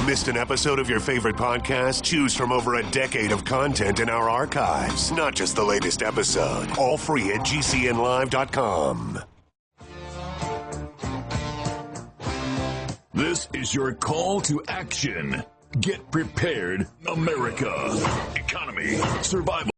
Missed an episode of your favorite podcast? Choose from over a decade of content in our archives, not just the latest episode. All free at GCNlive.com. This is your call to action. Get prepared, America. Economy, survival,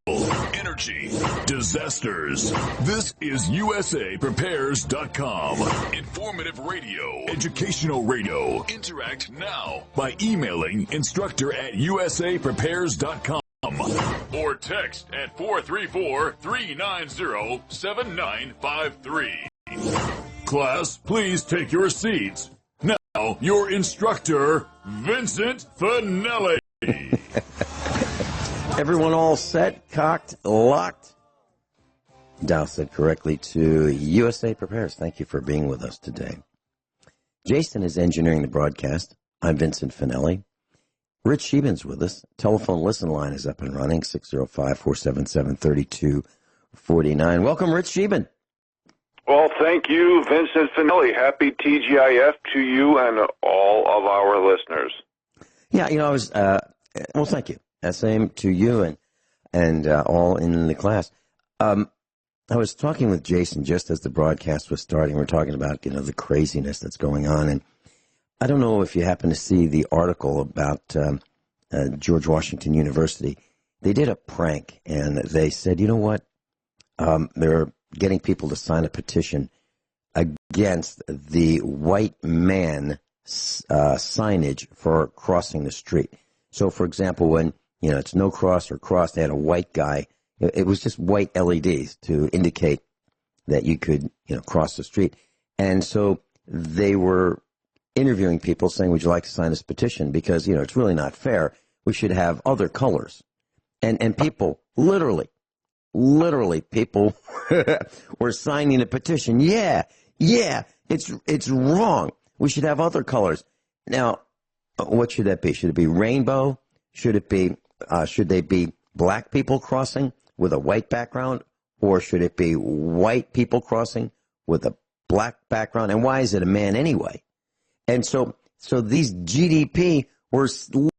energy, disasters. This is USAPrepares.com. Informative radio, educational radio. Interact now by emailing instructor@USAPrepares.com or text at 434-390-7953. Class, please take your seats. Now, your instructor, Vincent Finelli. Everyone all set, cocked, locked? Dial set correctly to USA Prepares. Thank you for being with us today. Jason is engineering the broadcast. I'm Vincent Finelli. Rich Scheben's with us. Telephone listen line is up and running, 605-477-3249. Welcome, Rich Scheben. Well, thank you, Vincent Finelli. Happy TGIF to you and all of our listeners. Yeah, I was, well, thank you. Same to you and all in the class. I was talking with Jason just as the broadcast was starting. We're talking about, the craziness that's going on. And I don't know if you happen to see the article about George Washington University. They did a prank, and they said, you know what? They're getting people to sign a petition against the white man signage for crossing the street. So, for example, when, it's no cross or cross, they had a white guy. It was just white LEDs to indicate that you could, cross the street. And so they were interviewing people saying, would you like to sign this petition? Because, it's really not fair. We should have other colors. And people, literally, people were signing a petition. Yeah, it's wrong. We should have other colors. Now, what should that be? Should it be rainbow? Should they be black people crossing with a white background? Or should it be white people crossing with a black background? And why is it a man anyway? And so these GDP were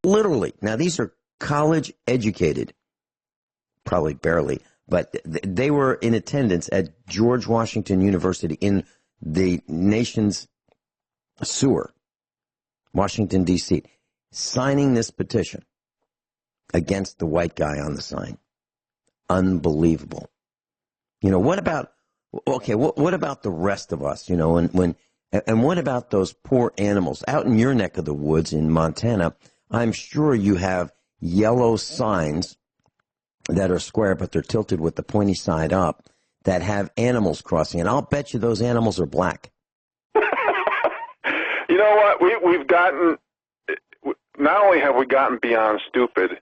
literally, now these are college educated, probably barely, but they were in attendance at George Washington University in the nation's sewer, Washington, D.C., signing this petition against the white guy on the sign. Unbelievable. What about the rest of us? And what about those poor animals out in your neck of the woods in Montana? I'm sure you have yellow signs that are square, but they're tilted with the pointy side up, that have animals crossing. And I'll bet you those animals are black. You know what? We've gotten, not only have we gotten beyond stupid,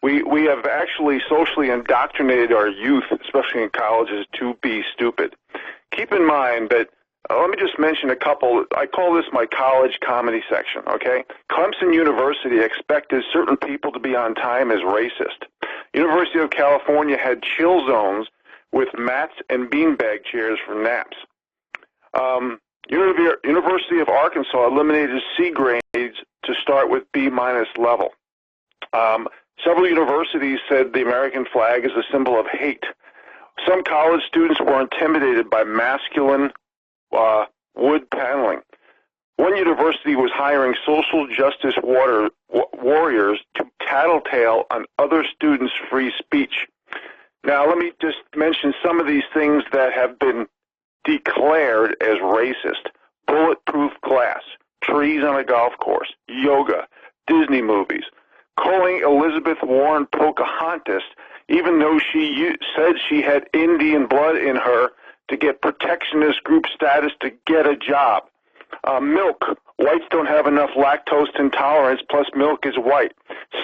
we have actually socially indoctrinated our youth, especially in colleges, to be stupid. Keep in mind that, let me just mention a couple. I call this my college comedy section, okay? Clemson University expected certain people to be on time as racist. University of California had chill zones with mats and beanbag chairs for naps. University of Arkansas eliminated C grades to start with B- level. Several universities said the American flag is a symbol of hate. Some college students were intimidated by masculine wood paneling. One university was hiring social justice warriors to tattletale on other students' free speech. Now, let me just mention some of these things that have been declared as racist. Bulletproof glass, trees on a golf course, yoga, Disney movies, calling Elizabeth Warren Pocahontas, even though she said she had Indian blood in her, to get protectionist group status to get a job. Milk. Whites don't have enough lactose intolerance, plus milk is white.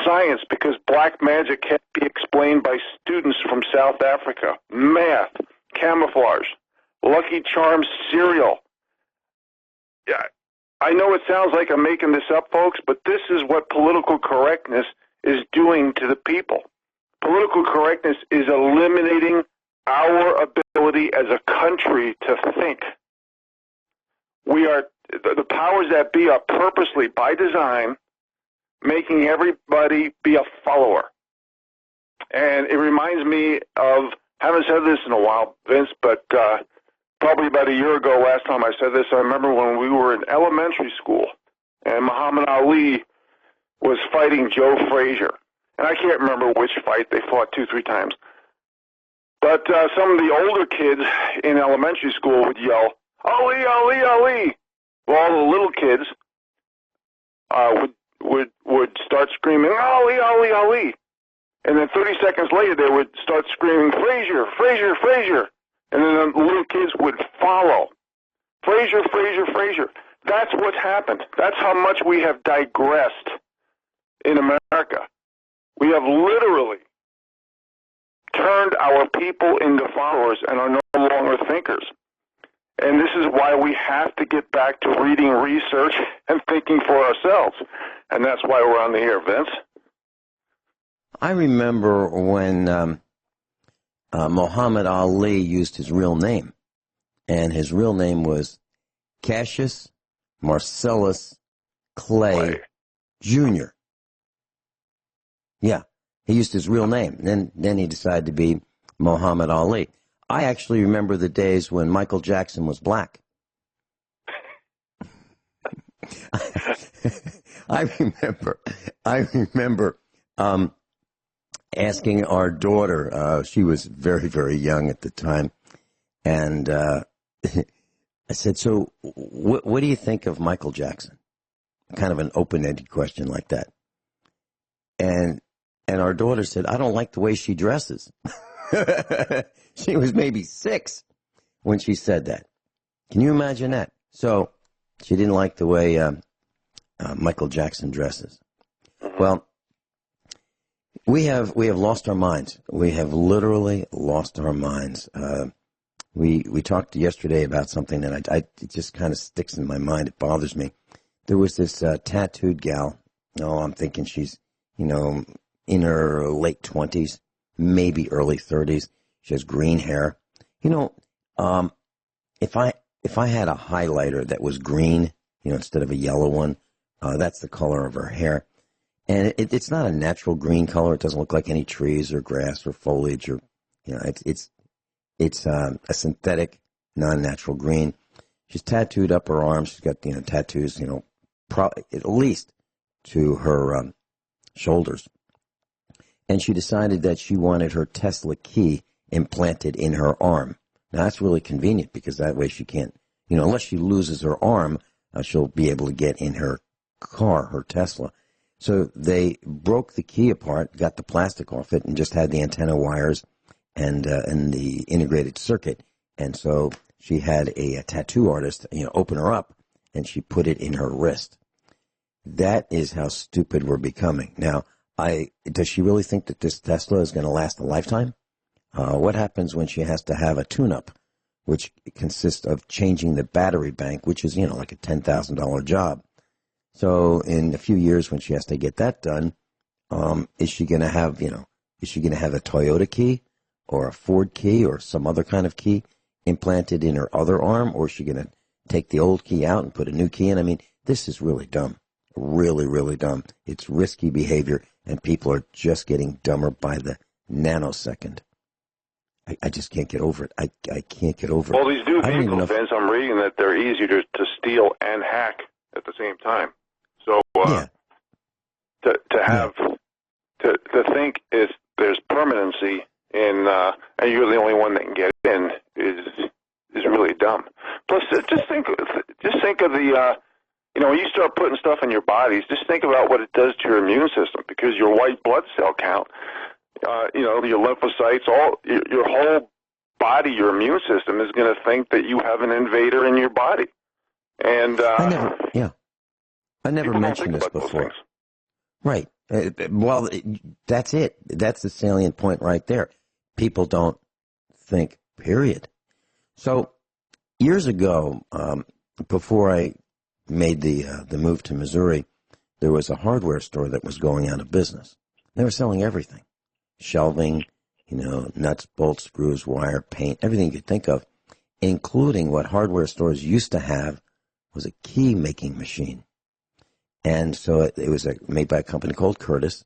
Science, because black magic can't be explained by students from South Africa. Math. Camouflage. Lucky Charms cereal. Yeah, I know it sounds like I'm making this up, folks, but this is what political correctness is doing to the people. Political correctness is eliminating our ability as a country to think. The powers that be are purposely, by design, making everybody be a follower. And it reminds me of, haven't said this in a while, Vince, but probably about a year ago, last time I said this, I remember when we were in elementary school, and Muhammad Ali was fighting Joe Frazier. And I can't remember which fight. They fought 2-3 times. But some of the older kids in elementary school would yell, Ali, Ali, Ali. Well, all the little kids would start screaming, Ali, Ali, Ali. And then 30 seconds later, they would start screaming, Frazier, Frazier, Frazier. And then the little kids would follow. Frazier, Frazier, Frazier. That's what's happened. That's how much we have digressed in America. We have literally turned our people into followers and are no longer thinkers. And this is why we have to get back to reading, research, and thinking for ourselves. And that's why we're on the air, Vince. I remember when Muhammad Ali used his real name, and his real name was Cassius Marcellus Clay Jr. Yeah, he used his real name. Then he decided to be Muhammad Ali. I actually remember the days when Michael Jackson was black. I remember asking our daughter, she was very, very young at the time, and I said, so what do you think of Michael Jackson? Kind of an open-ended question like that. And our daughter said, I don't like the way she dresses. She was maybe 6 when she said that. Can you imagine that? So she didn't like the way Michael Jackson dresses. Well, we have lost our minds. We have literally lost our minds. We talked yesterday about something that it just kind of sticks in my mind. It bothers me. There was this tattooed gal. Oh, I'm thinking she's, in her late 20s, maybe early 30s. She has green hair. If I had a highlighter that was green, instead of a yellow one, that's the color of her hair. And it's not a natural green color. It doesn't look like any trees or grass or foliage or, it's a synthetic, non-natural green. She's tattooed up her arm. She's got, tattoos, at least to her shoulders. And she decided that she wanted her Tesla key implanted in her arm. Now, that's really convenient because that way she can't, unless she loses her arm, she'll be able to get in her car, her Tesla. So they broke the key apart, got the plastic off it, and just had the antenna wires and the integrated circuit. And so she had a tattoo artist, open her up, and she put it in her wrist. That is how stupid we're becoming. Now, does she really think that this Tesla is going to last a lifetime? What happens when she has to have a tune-up, which consists of changing the battery bank, which is, like a $10,000 job? So in a few years when she has to get that done, is she going to have a Toyota key or a Ford key or some other kind of key implanted in her other arm? Or is she going to take the old key out and put a new key in? I mean, this is really dumb. Really, really dumb. It's risky behavior, and people are just getting dumber by the nanosecond. I just can't get over it. I can't get over it. Well, these new vehicles, Vince, I'm reading that they're easier to steal and hack at the same time. So to think there's permanency in and you're the only one that can get in is really dumb. Plus, just think of the when you start putting stuff in your bodies, just think about what it does to your immune system, because your white blood cell count, your lymphocytes, your whole body, your immune system is going to think that you have an invader in your body. And I never mentioned this before. Right. Well, that's it. That's the salient point right there. People don't think, period. So years ago, before I made the move to Missouri, there was a hardware store that was going out of business. They were selling everything. Shelving, nuts, bolts, screws, wire, paint, everything you could think of, including what hardware stores used to have was a key-making machine. And so it was made by a company called Curtis.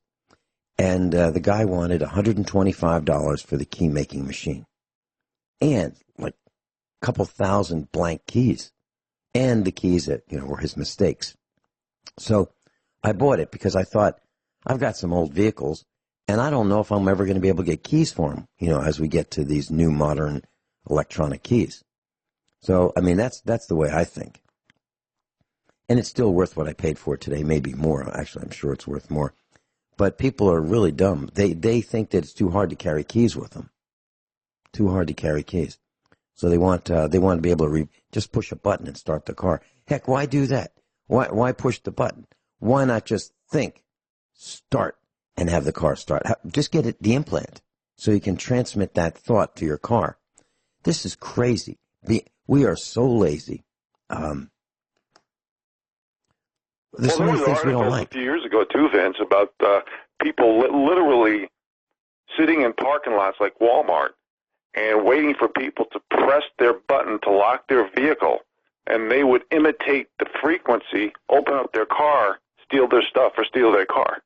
And the guy wanted $125 for the key-making machine. And like a couple thousand blank keys. And the keys that, were his mistakes. So I bought it because I thought, I've got some old vehicles, and I don't know if I'm ever going to be able to get keys for them, as we get to these new modern electronic keys. So, I mean, that's the way I think. And it's still worth what I paid for it today, maybe more. Actually, I'm sure it's worth more. But people are really dumb. They think that it's too hard to carry keys with them. Too hard to carry keys. So they want to be able to just push a button and start the car. Heck, why do that? Why push the button? Why not just think, start, and have the car start? Just get the implant so you can transmit that thought to your car. This is crazy. We are so lazy. There's so many things we don't like. A few years ago, too, Vince, about people literally sitting in parking lots like Walmart and waiting for people to press their button to lock their vehicle, and they would imitate the frequency, open up their car, steal their stuff, or steal their car.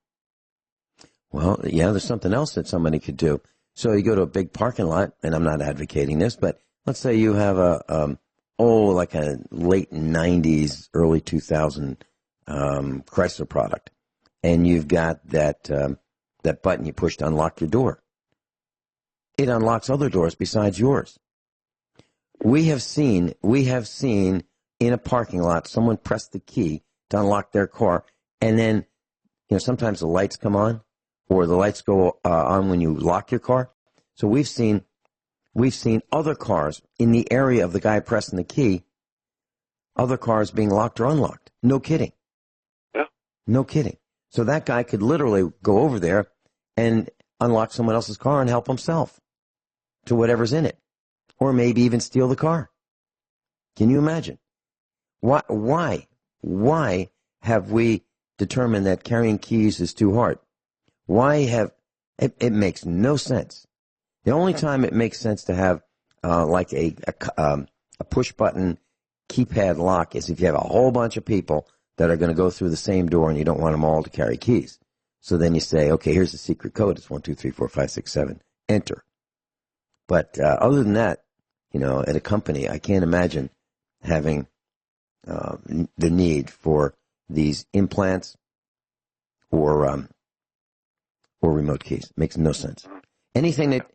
Well, yeah, there's something else that somebody could do. So you go to a big parking lot, and I'm not advocating this, but let's say you have like a late 90s, early 2000 Chrysler product, and you've got that button you push to unlock your door. It unlocks other doors besides yours. We have seen in a parking lot someone press the key to unlock their car, and then sometimes the lights come on, or the lights go on when you lock your car. So we've seen other cars in the area of the guy pressing the key, other cars being locked or unlocked. No kidding. Yeah. No kidding. So that guy could literally go over there and unlock someone else's car and help himself to whatever's in it, or maybe even steal the car. Can you imagine? Why have we determined that carrying keys is too hard? It makes no sense. The only time it makes sense to have like a push button keypad lock is if you have a whole bunch of people that are going to go through the same door and you don't want them all to carry keys. So then you say, okay, here's the secret code. It's 1, 2, 3, 4, 5, 6, 7. Enter. But other than that, at a company, I can't imagine having the need for these implants or remote keys. Makes no sense. Anything that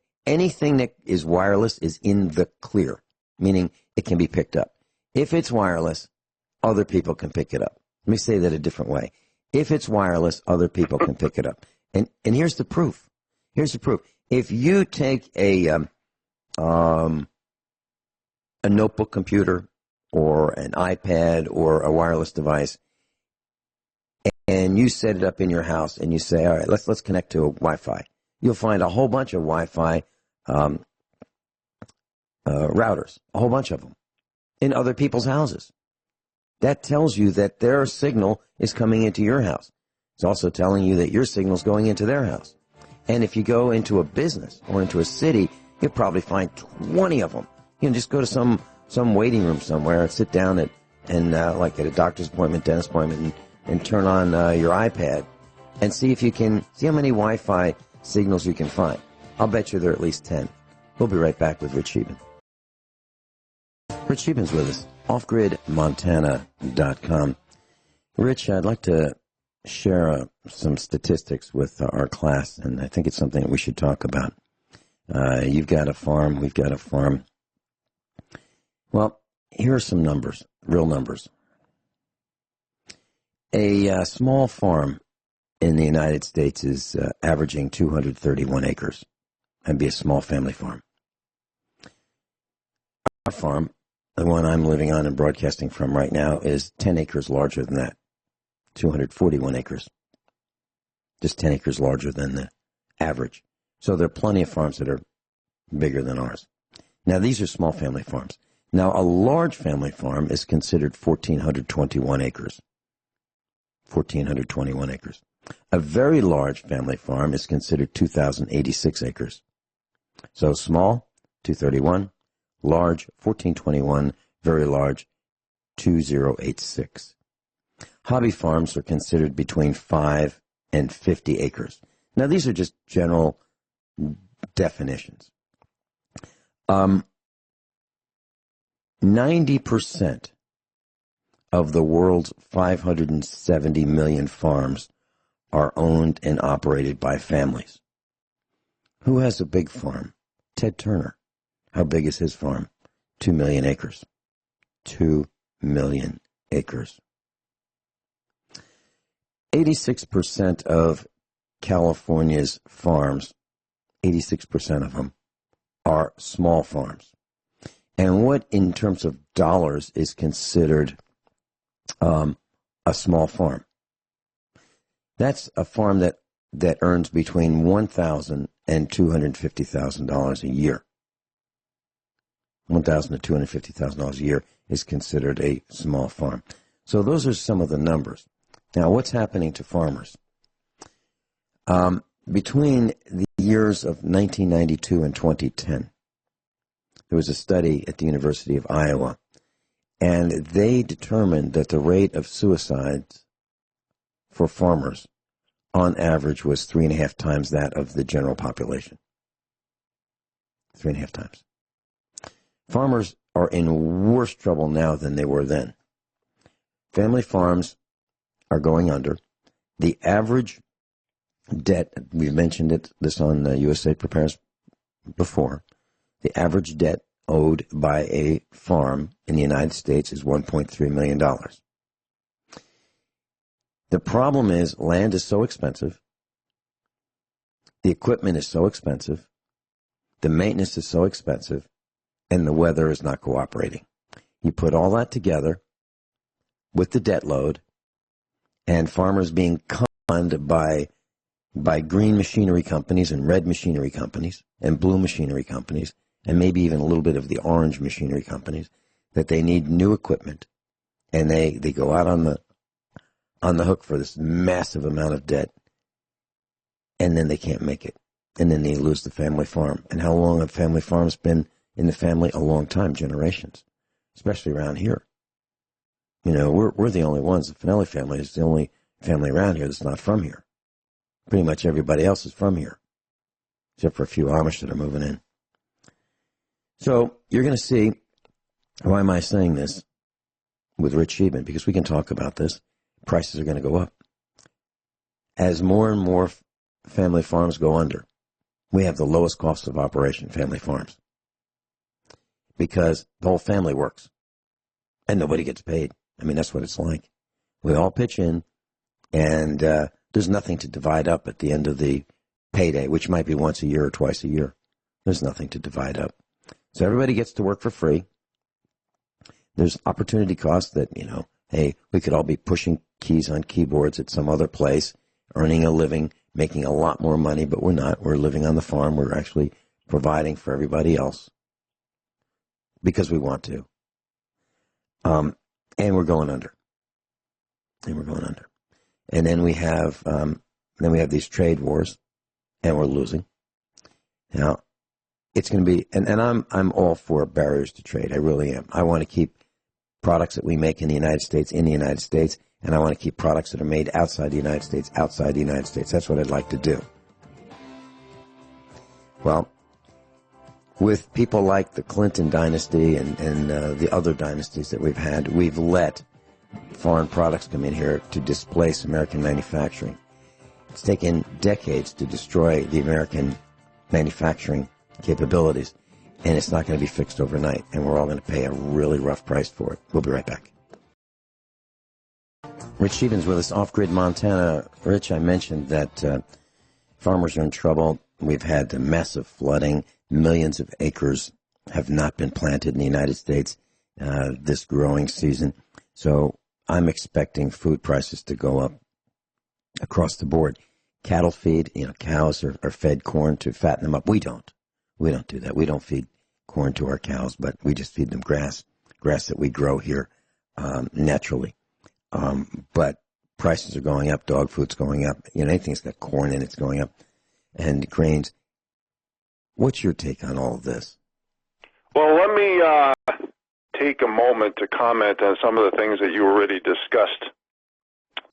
is wireless is in the clear, meaning it can be picked up. If it's wireless, other people can pick it up. Let me say that a different way. If it's wireless, other people can pick it up. And here's the proof. If you take a notebook computer or an iPad or a wireless device, and you set it up in your house, and you say, all right, let's connect to a Wi-Fi. You'll find a whole bunch of Wi-Fi routers, a whole bunch of them, in other people's houses. That tells you that their signal is coming into your house. It's also telling you that your signal is going into their house. And if you go into a business or into a city, you'll probably find 20 of them. You can just go to some waiting room somewhere and sit down and like at a doctor's appointment, dentist appointment, and turn on your iPad and see if you can see how many Wi-Fi signals you can find. I'll bet you there are at least 10. We'll be right back with Rich Scheben. Rich Scheben's with us, offgridmontana.com. Rich, I'd like to share some statistics with our class, and I think it's something that we should talk about. You've got a farm, we've got a farm. Well, here are some numbers, real numbers. A small farm in the United States is averaging 231 acres. That'd be a small family farm. Our farm, the one I'm living on and broadcasting from right now, is 10 acres larger than that. 241 acres. Just 10 acres larger than the average. So there are plenty of farms that are bigger than ours. Now, these are small family farms. Now, a large family farm is considered 1,421 acres. 1,421 acres. A very large family farm is considered 2,086 acres. So small, 231. Large, 1,421. Very large, 2,086. Hobby farms are considered between 5 and 50 acres. Now, these are just general definitions. 90% of the world's 570 million farms are owned and operated by families. Who has a big farm? Ted Turner. How big is his farm? 2 million acres. 2 million acres. 86% of California's farms, 86% of them, are small farms. And what, in terms of dollars, is considered a small farm? That's a farm that earns between $1,000 and $250,000 a year. $1,000 to $250,000 a year is considered a small farm. So those are some of the numbers. Now, what's happening to farmers? Between the years of 1992 and 2010, there was a study at the University of Iowa, and they determined that the rate of suicides for farmers, on average, was 3.5 times that of the general population. 3.5 times. Farmers are in worse trouble now than they were then. Family farms are going under. The average debt, we've mentioned this on USA Prepares before, the average debt owed by a farm in the United States is $1.3 million. The problem is land is so expensive, the equipment is so expensive, the maintenance is so expensive, and the weather is not cooperating. You put all that together with the debt load and farmers being conned by green machinery companies and red machinery companies and blue machinery companies and maybe even a little bit of the orange machinery companies, that they need new equipment, and they go out on the hook for this massive amount of debt, and then they can't make it, and then they lose the family farm. And how long have family farms been in the family? A long time, generations, especially around here. You know, we're the only ones. The Finelli family is the only family around here that's not from here. Pretty much everybody else is from here, except for a few Amish that are moving in. So you're going to see, why am I saying this with Rich Scheben? Because we can talk about this. Prices are going to go up. As more and more family farms go under, we have the lowest cost of operation, family farms, because the whole family works and nobody gets paid. I mean, that's what it's like. We all pitch in, and there's nothing to divide up at the end of the payday, which might be once a year or twice a year. There's nothing to divide up. So everybody gets to work for free. There's opportunity costs that, hey, we could all be pushing keys on keyboards at some other place, earning a living, making a lot more money, but we're not. We're living on the farm. We're actually providing for everybody else because we want to. And we're going under. And then we have these trade wars, and we're losing. Now, it's going to be, and I'm all for barriers to trade. I really am. I want to keep products that we make in the United States, and I want to keep products that are made outside the United States, outside the United States. That's what I'd like to do. Well, with people like the Clinton dynasty and the other dynasties that we've had, we've let foreign products come in here to displace American manufacturing. It's taken decades to destroy the American manufacturing capabilities, and it's not going to be fixed overnight, and we're all going to pay a really rough price for it. We'll be right back. Rich Scheben's with us, Off-Grid Montana. Rich, I mentioned that farmers are in trouble. We've had massive flooding. Millions of acres have not been planted in the United States this growing season. So I'm expecting food prices to go up across the board. Cattle feed, cows are fed corn to fatten them up. We don't do that. We don't feed corn to our cows, but we just feed them grass that we grow here naturally. But prices are going up. Dog food's going up. Anything that's got corn in it's going up, and grains. What's your take on all of this? Well, let me take a moment to comment on some of the things that you already discussed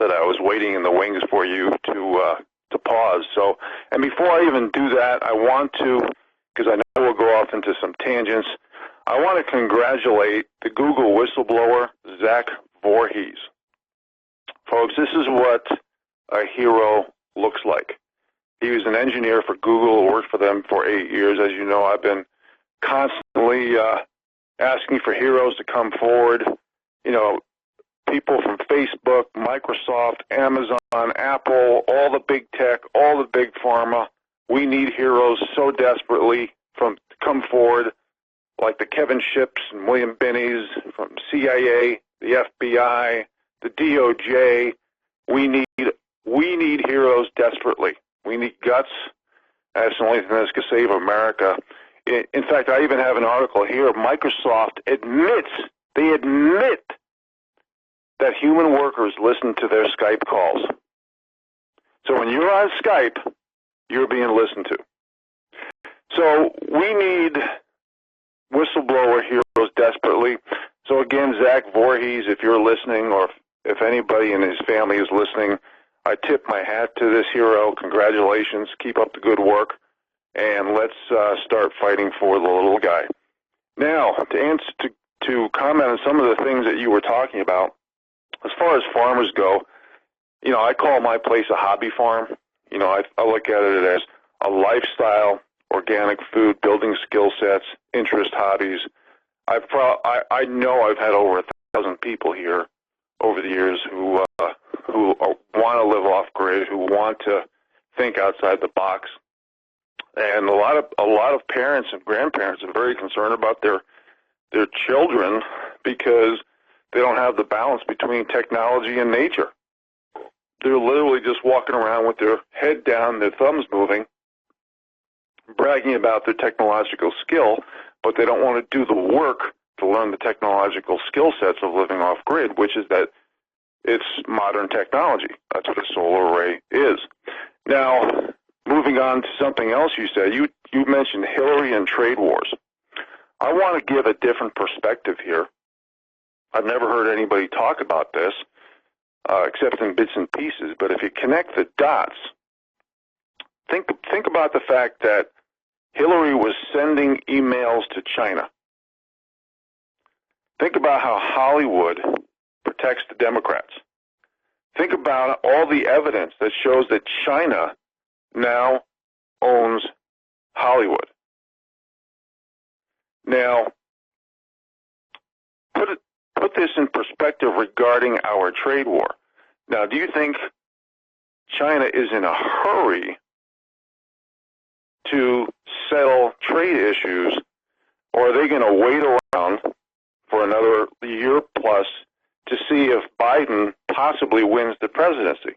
that I was waiting in the wings for you to pause. So, and before I even do that, I want to, because I know we'll go off into some tangents, I want to congratulate the Google whistleblower, Zach Voorhees. Folks, this is what a hero looks like. He was an engineer for Google, worked for them for 8 years. As you know, I've been constantly asking for heroes to come forward. You know, people from Facebook, Microsoft, Amazon, Apple, all the big tech, all the big pharma. We need heroes so desperately to come forward, like the Kevin Ships and William Binnies from CIA, the FBI, the DOJ. We need heroes desperately. We need guts. That's the only thing that's going to save America. In fact, I even have an article here. Microsoft admit that human workers listen to their Skype calls. So when you're on Skype, you're being listened to. So we need whistleblower heroes desperately. So again, Zach Voorhees, if you're listening, or if anybody in his family is listening, I tip my hat to this hero. Congratulations. Keep up the good work. And let's start fighting for the little guy. Now, to comment on some of the things that you were talking about, as far as farmers go, you know, I call my place a hobby farm. You know, I look at it as a lifestyle, organic food, building skill sets, interest, hobbies. I know I've had over 1,000 people here over the years who want to live off grid, who want to think outside the box, and a lot of parents and grandparents are very concerned about their children because they don't have the balance between technology and nature. They're literally just walking around with their head down, their thumbs moving, bragging about their technological skill, but they don't want to do the work to learn the technological skill sets of living off grid, which is that it's modern technology. That's what a solar array is. Now, moving on to something else you said, you mentioned Hillary and trade wars. I want to give a different perspective here. I've never heard anybody talk about this, except in bits and pieces, but if you connect the dots, think about the fact that Hillary was sending emails to China. Think about how Hollywood protects the Democrats. Think about all the evidence that shows that China now owns Hollywood. Now, put this in perspective regarding our trade war. Now, do you think China is in a hurry to settle trade issues, or are they going to wait around for another year plus to see if Biden possibly wins the presidency?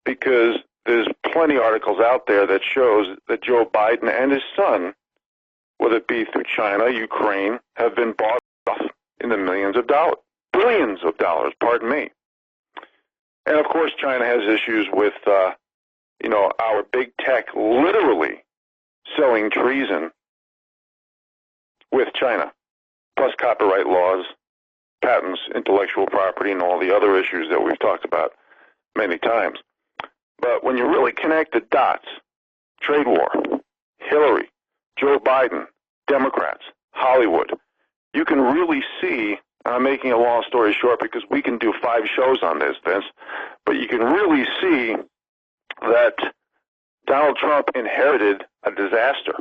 Because there's plenty of articles out there that shows that Joe Biden and his son, whether it be through China, Ukraine, have been bought off in the billions of dollars, pardon me. And of course, China has issues with, our big tech literally selling treason with China, plus copyright laws, patents, intellectual property, and all the other issues that we've talked about many times. But when you really connect the dots, trade war, Hillary, Joe Biden, Democrats, Hollywood, you can really see, and I'm making a long story short because we can do 5 shows on this, Vince, but you can really see that Donald Trump inherited a disaster.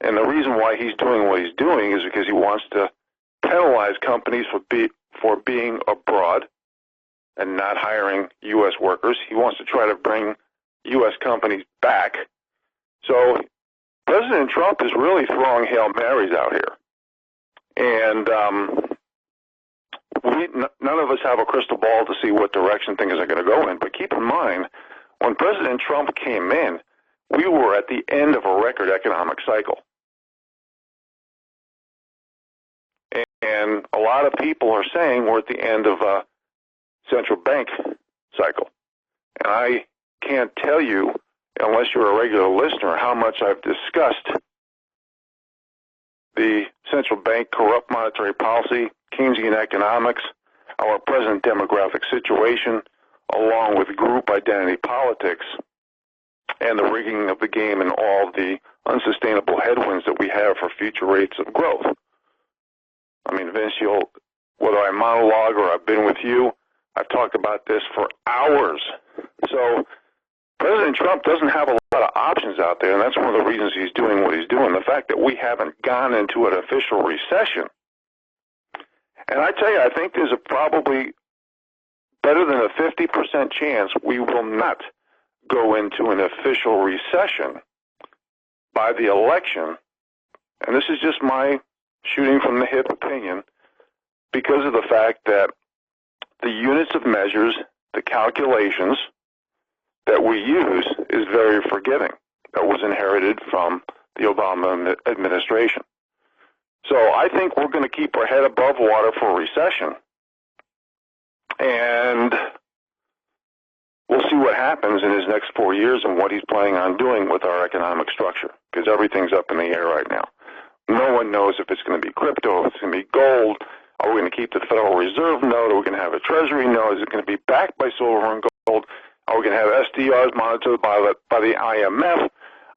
And the reason why he's doing what he's doing is because he wants to penalize companies for being abroad and not hiring U.S. workers. He wants to try to bring U.S. companies back. So President Trump is really throwing Hail Marys out here. And none of us have a crystal ball to see what direction things are going to go in. But keep in mind, when President Trump came in, we were at the end of a record economic cycle. And a lot of people are saying we're at the end of a central bank cycle. And I can't tell you, unless you're a regular listener, how much I've discussed the central bank corrupt monetary policy, Keynesian economics, our present demographic situation, along with group identity politics and the rigging of the game and all the unsustainable headwinds that we have for future rates of growth. I mean, Vince, whether I monologue or I've been with you, I've talked about this for hours. So President Trump doesn't have a lot of options out there, and that's one of the reasons he's doing what he's doing. The fact that we haven't gone into an official recession. And I tell you, I think there's probably better than a 50% chance we will not go into an official recession by the election. And this is just my shooting from the hip opinion, because of the fact that the units of measures, the calculations that we use is very forgiving. That was inherited from the Obama administration. So I think we're going to keep our head above water for a recession. And we'll see what happens in his next 4 years and what he's planning on doing with our economic structure, because everything's up in the air right now. No one knows if it's going to be crypto, if it's going to be gold. Are we going to keep the Federal Reserve note? Are we going to have a Treasury note? Is it going to be backed by silver and gold? Are we going to have SDRs monitored by the IMF?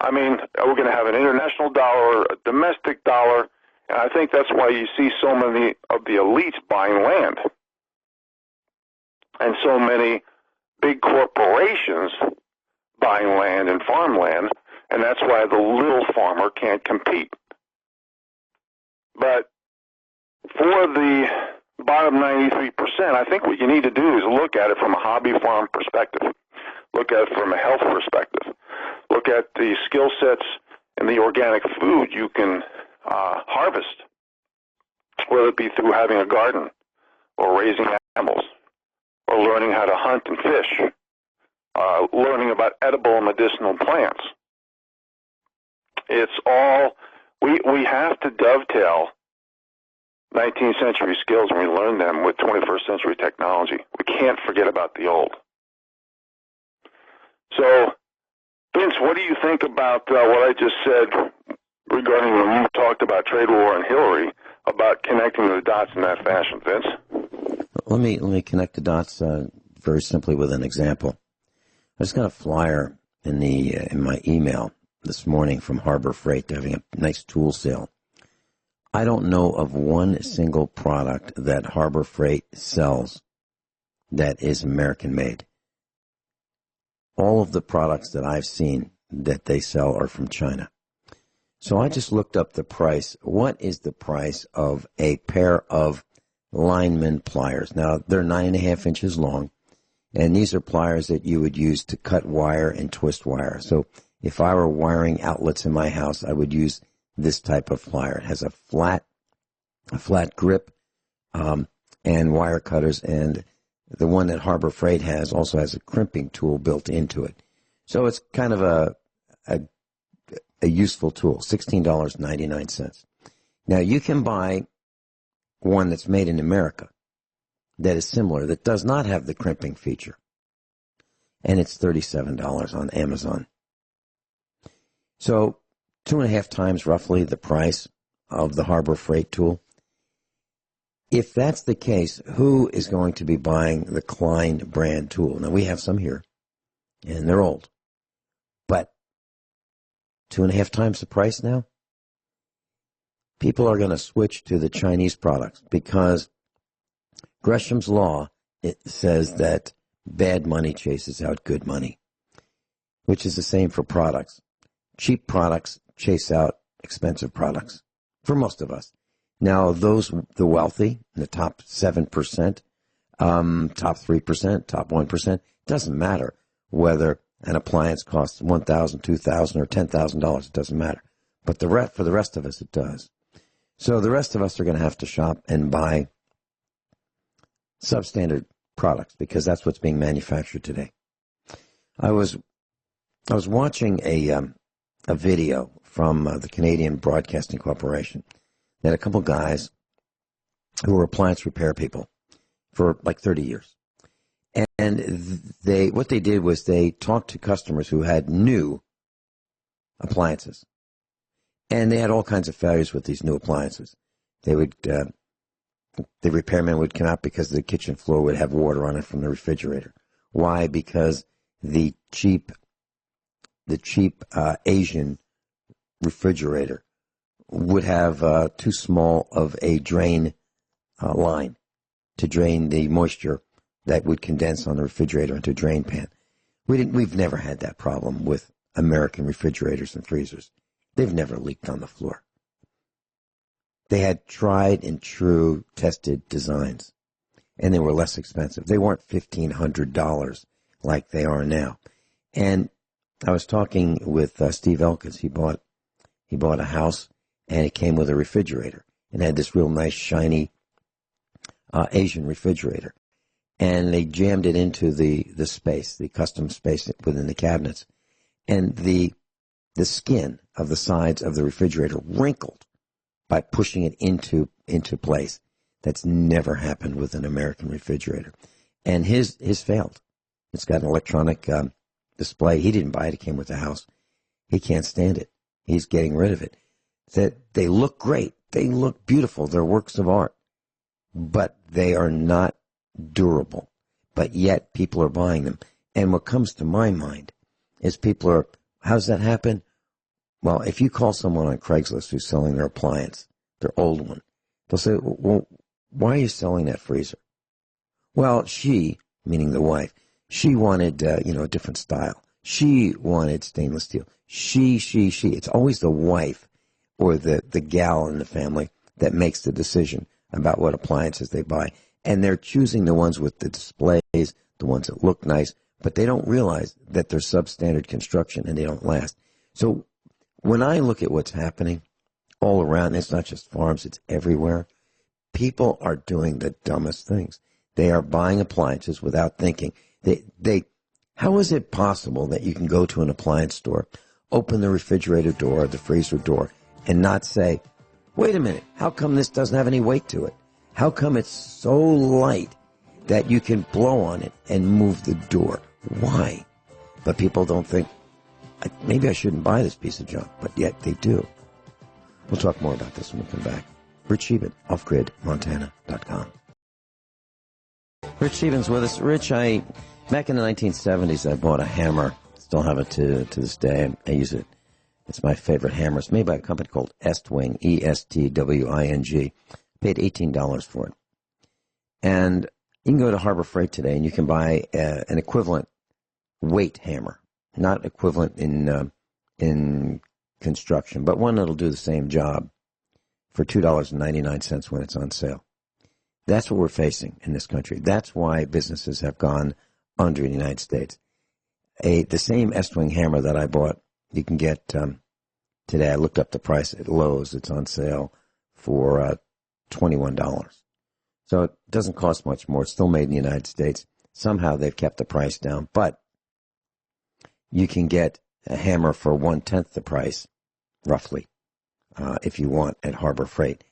I mean, are we going to have an international dollar, a domestic dollar? And I think that's why you see so many of the elites buying land and so many big corporations buying land and farmland, and that's why the little farmer can't compete. But for the bottom 93%, I think what you need to do is look at it from a hobby farm perspective, look at it from a health perspective, look at the skill sets and the organic food you can harvest, whether it be through having a garden or raising animals or learning how to hunt and fish, learning about edible and medicinal plants. It's all, we have to dovetail 19th century skills and we learn them with 21st century technology. We can't forget about the old. So, Vince, what do you think about what I just said regarding when you talked about trade war and Hillary, about connecting the dots in that fashion, Vince? Let me connect the dots very simply with an example. I just got a flyer in my email this morning from Harbor Freight. They're having a nice tool sale. I don't know of one single product that Harbor Freight sells that is American-made. All of the products that I've seen that they sell are from China. So I just looked up the price. What is the price of a pair of lineman pliers? Now, they're 9.5 inches long, and these are pliers that you would use to cut wire and twist wire. So if I were wiring outlets in my house, I would use this type of plier. It has a flat grip and wire cutters, and the one that Harbor Freight has also has a crimping tool built into it. So it's kind of a useful tool, $16.99. Now, you can buy one that's made in America that is similar, that does not have the crimping feature, and it's $37 on Amazon. So 2.5 times roughly the price of the Harbor Freight tool. If that's the case, who is going to be buying the Klein brand tool? Now, we have some here, and they're old. But 2.5 times the price now? People are going to switch to the Chinese products because Gresham's Law, it says that bad money chases out good money, which is the same for products. Cheap products chase out expensive products for most of us. Now, the wealthy, the top 7%, top 3%, top 1%, doesn't matter whether an appliance costs $1,000, $2,000, or $10,000. It doesn't matter. But for the rest of us, it does. So the rest of us are going to have to shop and buy substandard products because that's what's being manufactured today. I was watching a video from the Canadian Broadcasting Corporation. They had a couple guys who were appliance repair people for like 30 years. And what they did was they talked to customers who had new appliances. And they had all kinds of failures with these new appliances. The repairman would come out because the kitchen floor would have water on it from the refrigerator. Why? Because the cheap Asian refrigerator would have too small of a drain line to drain the moisture that would condense on the refrigerator into a drain pan. We've never had that problem with American refrigerators and freezers. They've never leaked on the floor. They had tried and true tested designs, and they were less expensive. They weren't $1,500 like they are now. And I was talking with Steve Elkins. He bought a house, and it came with a refrigerator, and had this real nice, shiny Asian refrigerator. And they jammed it into the space, the custom space within the cabinets. And the skin of the sides of the refrigerator wrinkled by pushing it into place. That's never happened with an American refrigerator. And his failed. It's got an electronic display. He didn't buy it. It came with the house. He can't stand it. He's getting rid of it. They look great. They look beautiful. They're works of art. But they are not durable. But yet people are buying them. And what comes to my mind is how's that happen? Well, if you call someone on Craigslist who's selling their appliance, their old one, they'll say, well, why are you selling that freezer? Well, she, meaning the wife, she wanted, a different style. She wanted stainless steel. She. It's always the wife or the gal in the family that makes the decision about what appliances they buy. And they're choosing the ones with the displays, the ones that look nice, but they don't realize that they're substandard construction and they don't last. So when I look at what's happening all around, it's not just farms, it's everywhere. People are doing the dumbest things. They are buying appliances without thinking. How is it possible that you can go to an appliance store, open the refrigerator door, the freezer door, and not say, wait a minute, how come this doesn't have any weight to it? How come it's so light that you can blow on it and move the door? Why? But people don't think, maybe I shouldn't buy this piece of junk, but yet they do. We'll talk more about this when we come back. Rich Scheben, offgridmontana.com. Rich Scheben's with us. Rich, back in the 1970s, I bought a hammer. Still have it to this day. I use it. It's my favorite hammer. It's made by a company called Estwing, Estwing. Paid $18 for it. And you can go to Harbor Freight today and you can buy an equivalent weight hammer. Not equivalent in construction, but one that'll do the same job for $2.99 when it's on sale. That's what we're facing in this country. That's why businesses have gone under in the United States. The same Estwing hammer that I bought, you can get today. I looked up the price at Lowe's. It's on sale for $21. So it doesn't cost much more. It's still made in the United States. Somehow they've kept the price down, but you can get a hammer for 1/10 the price, roughly, if you want, at Harbor Freight.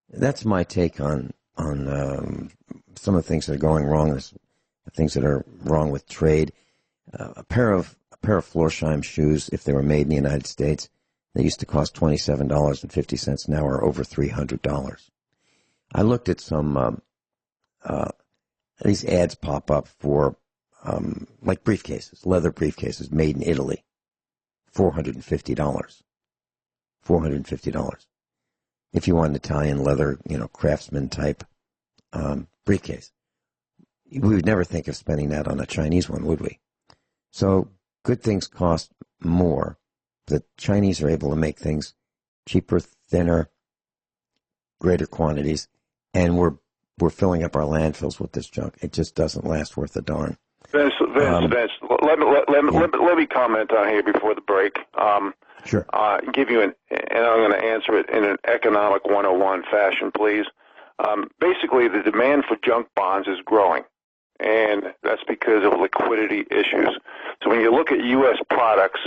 That's my take on some of the things that are going wrong, things that are wrong with trade. A pair of Florsheim shoes, if they were made in the United States, they used to cost $27.50 an hour, over $300. I looked at some these ads pop up for like briefcases, leather briefcases made in Italy, $450. $450. If you want an Italian leather, craftsman type briefcase, we would never think of spending that on a Chinese one, would we? So good things cost more. The Chinese are able to make things cheaper, thinner, greater quantities, and we're filling up our landfills with this junk. It just doesn't last worth a darn. Vince, let me comment on here before the break. Sure. Give you and I'm going to answer it in an economic 101 fashion, please. Basically, the demand for junk bonds is growing, and that's because of liquidity issues. So when you look at U.S. products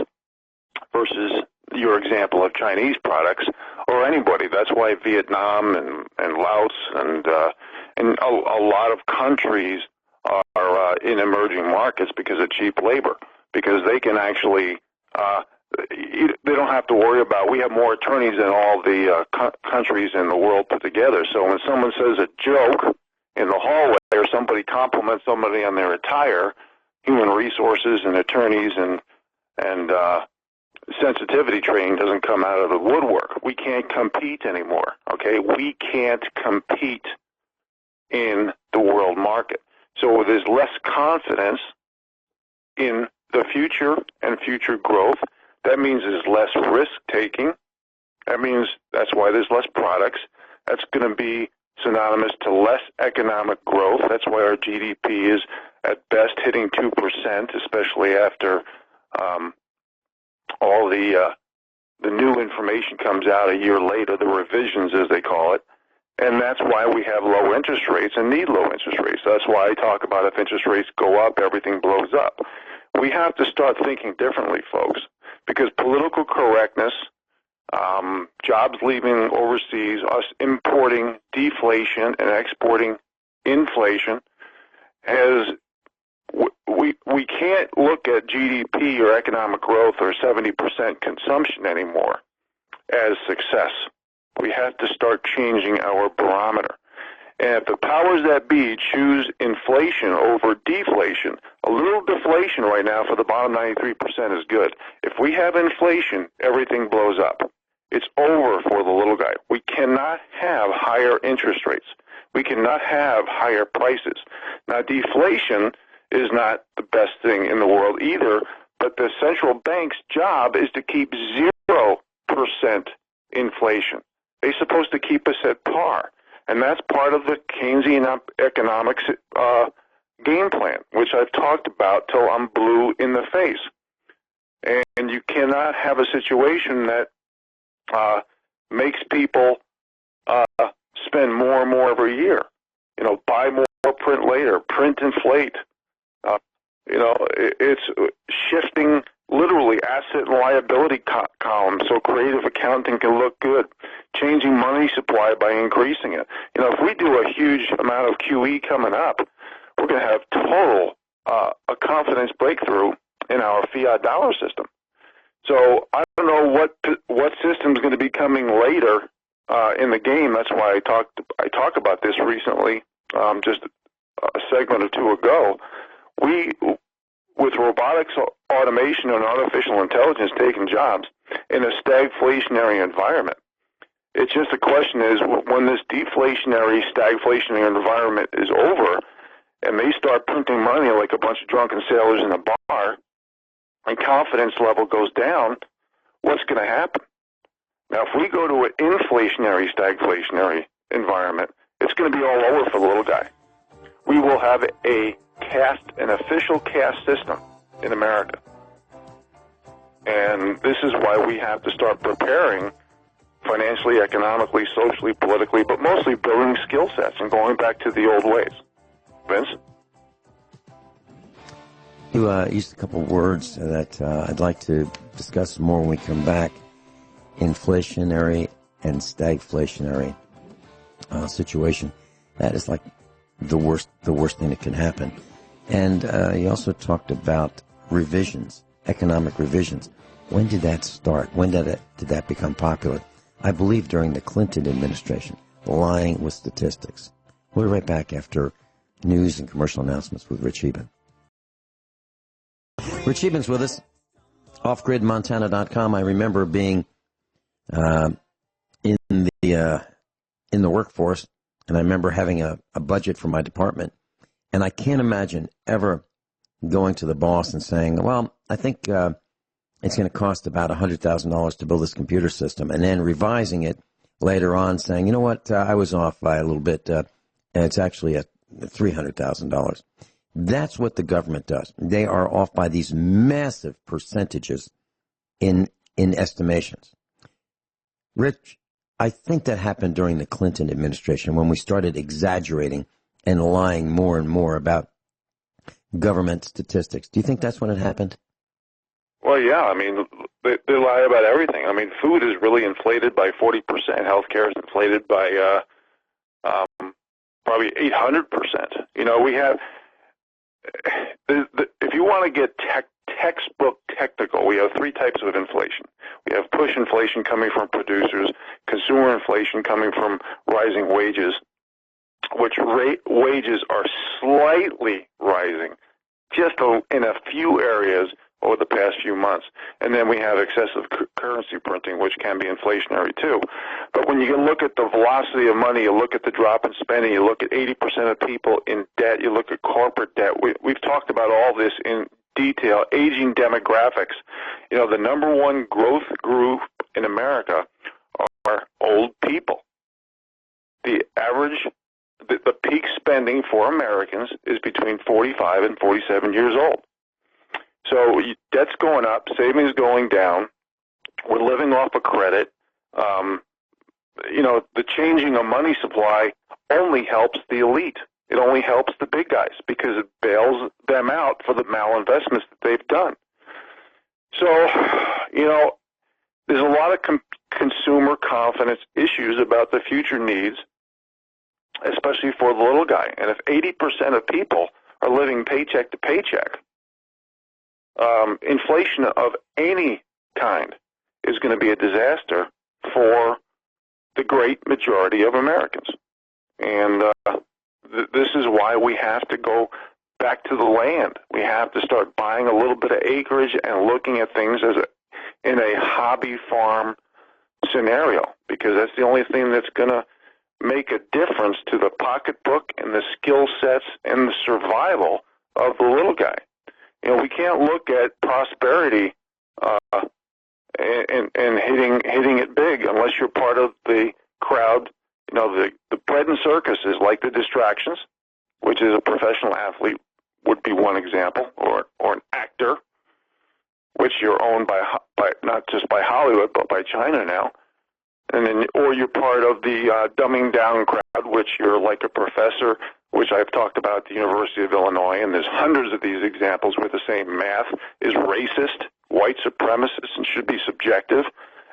versus your example of Chinese products or anybody, that's why Vietnam and Laos and a lot of countries are in emerging markets because of cheap labor, because they can actually they don't have to worry about. We have more attorneys than all the countries in the world put together. So when someone says a joke in the hallway or somebody compliments somebody on their attire, human resources and attorneys and sensitivity training doesn't come out of the woodwork. We can't compete anymore, okay? We can't compete in the world market. So there's less confidence in the future and future growth. That means there's less risk-taking. That means that's why there's less products. That's going to be synonymous to less economic growth. That's why our GDP is at best hitting 2%, especially after all the new information comes out a year later, the revisions as they call it. And that's why we have low interest rates and need low interest rates. That's why I talk about if interest rates go up, everything blows up. We have to start thinking differently, folks, because political correctness, jobs leaving overseas, us importing deflation and exporting inflation, we can't look at GDP or economic growth or 70% consumption anymore as success. We have to start changing our barometer. And if the powers that be choose inflation over deflation, a little deflation right now for the bottom 93% is good. If we have inflation, everything blows up. It's over for the little guy. We cannot have higher interest rates. We cannot have higher prices. Now, deflation is not the best thing in the world either, but the central bank's job is to keep 0% inflation. They're supposed to keep us at par, and that's part of the Keynesian economics game plan, which I've talked about till I'm blue in the face. And you cannot have a situation that makes people spend more and more every year. You know, buy more, print later, print inflate. It's shifting literally asset and liability columns so creative accounting can look good, changing money supply by increasing it. You know, if we do a huge amount of QE coming up, we're going to have total a confidence breakthrough in our fiat dollar system. So I don't know what system's going to be coming later in the game. That's why I talk about this recently, just a segment or two ago. With robotics, automation, and artificial intelligence taking jobs in a stagflationary environment, it's just the question is when this deflationary, stagflationary environment is over and they start printing money like a bunch of drunken sailors in a bar and confidence level goes down, what's going to happen? Now, if we go to an inflationary, stagflationary environment, it's going to be all over for the little guy. We will have an official caste system in America. And this is why we have to start preparing financially, economically, socially, politically, but mostly building skill sets and going back to the old ways. Vince? You used a couple of words that I'd like to discuss more when we come back. Inflationary and stagflationary situation. That is like the worst thing that can happen. And you also talked about revisions, economic revisions. When did that start? When did that become popular? I believe during the Clinton administration, lying with statistics. We'll be right back after news and commercial announcements with Rich Scheben. Rich Scheben's with us, offgridmontana.com. I remember being in the workforce, and I remember having a budget for my department. And I can't imagine ever going to the boss and saying, well, I think it's going to cost about $100,000 to build this computer system, and then revising it later on saying, you know what, I was off by a little bit, and it's actually at $300,000. That's what the government does. They are off by these massive percentages in estimations. Rich, I think that happened during the Clinton administration when we started exaggerating and lying more and more about government statistics. Do you think that's when it happened? Well, yeah. I mean, they lie about everything. I mean, food is really inflated by 40%. Healthcare is inflated by probably 800%. You know, we have, if you want to get textbook technical, we have three types of inflation. We have push inflation coming from producers, consumer inflation coming from rising wages, which wages are slightly rising, just in a few areas over the past few months. And then we have excessive currency printing, which can be inflationary too. But when you look at the velocity of money, you look at the drop in spending, you look at 80% of people in debt, you look at corporate debt. We've talked about all this in detail. Aging demographics. You know, the number one growth group in America are old people. The average, the peak spending for Americans is between 45 and 47 years old. So debt's going up, savings going down. We're living off of credit. You know, the changing of money supply only helps the elite. It only helps the big guys because it bails them out for the malinvestments that they've done. So, you know, there's a lot of consumer confidence issues about the future needs, especially for the little guy. And if 80% of people are living paycheck to paycheck, inflation of any kind is going to be a disaster for the great majority of Americans. And this is why we have to go back to the land. We have to start buying a little bit of acreage and looking at things in a hobby farm scenario, because that's the only thing that's going to make a difference to the pocketbook and the skill sets and the survival of the little guy. You know, we can't look at prosperity and hitting it big unless you're part of the crowd. You know, the bread and circuses, like the distractions, which is a professional athlete, would be one example, or an actor, which you're owned by not just by Hollywood but by China now, and then or you're part of the dumbing down crowd, which you're like a professor, which I've talked about at the University of Illinois, and there's hundreds of these examples where the same math is racist, white supremacist, and should be subjective.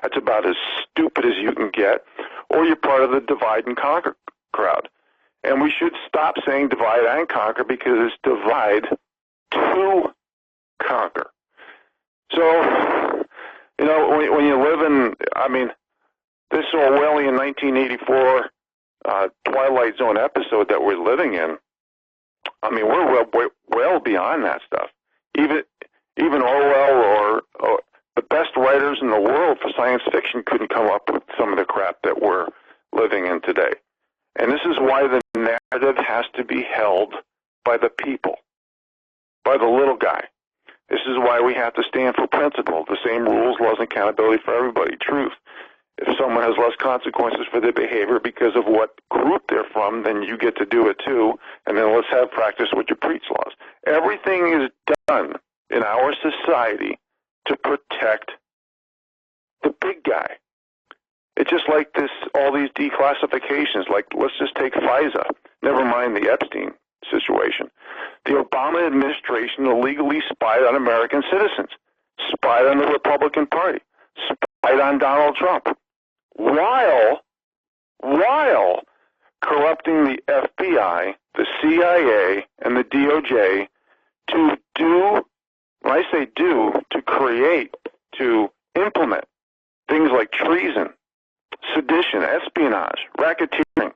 That's about as stupid as you can get. Or you're part of the divide and conquer crowd. And we should stop saying divide and conquer, because it's divide to conquer. So, you know, when you live in, I mean, this Orwellian 1984 Twilight Zone episode that we're living in, I mean, we're well beyond that stuff. Even Orwell or the best writers in the world for science fiction couldn't come up with some of the crap that we're living in today. And this is why the narrative has to be held by the people, by the little guy. This is why we have to stand for principle, the same rules, laws, and accountability for everybody, truth. If someone has less consequences for their behavior because of what group they're from, then you get to do it too, and then let's have practice what you preach laws. Everything is done in our society to protect the big guy. It's just like this, all these declassifications, like let's just take FISA, never mind the Epstein situation. The Obama administration illegally spied on American citizens, spied on the Republican Party, spied on Donald Trump, while corrupting the FBI, the CIA, and the DOJ to do, when I say do, to create, to implement things like treason, sedition, espionage, racketeering,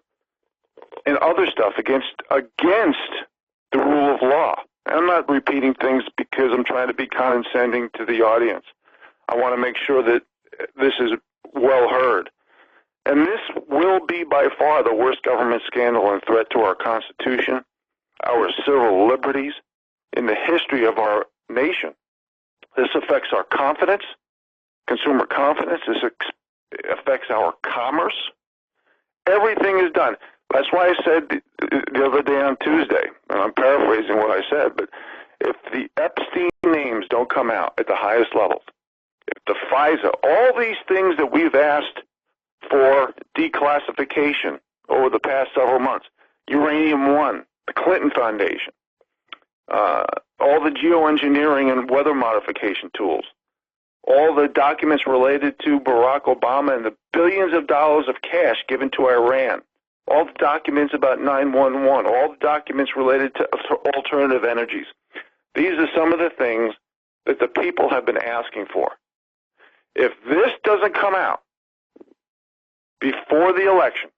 and other stuff against the rule of law. And I'm not repeating things because I'm trying to be condescending to the audience. I want to make sure that this is well heard. And this will be by far the worst government scandal and threat to our Constitution, our civil liberties, in the history of our nation. This affects our confidence, consumer confidence. This affects our commerce. Everything is done. That's why I said the other day on Tuesday, and I'm paraphrasing what I said, but if the Epstein names don't come out at the highest levels, if the FISA, all these things that we've asked for declassification over the past several months, Uranium One, the Clinton Foundation, all the geoengineering and weather modification tools, all the documents related to Barack Obama and the billions of dollars of cash given to Iran, all the documents about 911, all the documents related to alternative energies. These are some of the things that the people have been asking for. If this doesn't come out before the election,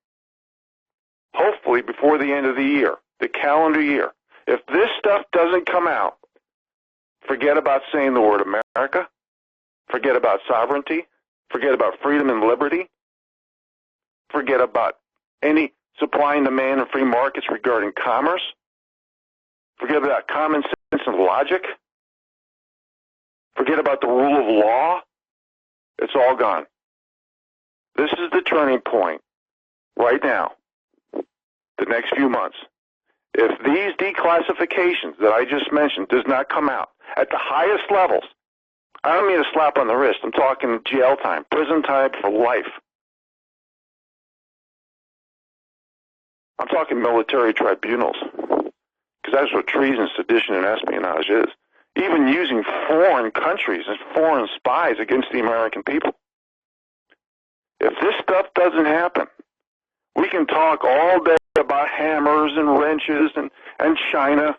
hopefully before the end of the year, the calendar year. If this stuff doesn't come out, forget about saying the word America, forget about sovereignty, forget about freedom and liberty, forget about any supply and demand and free markets regarding commerce, forget about common sense and logic, forget about the rule of law. It's all gone. This is the turning point right now, the next few months. If these declassifications that I just mentioned does not come out at the highest levels, I don't mean a slap on the wrist. I'm talking jail time, prison time for life. I'm talking military tribunals, because that's what treason, sedition, and espionage is. Even using foreign countries and foreign spies against the American people. If this stuff doesn't happen, we can talk all day about hammers and wrenches and China.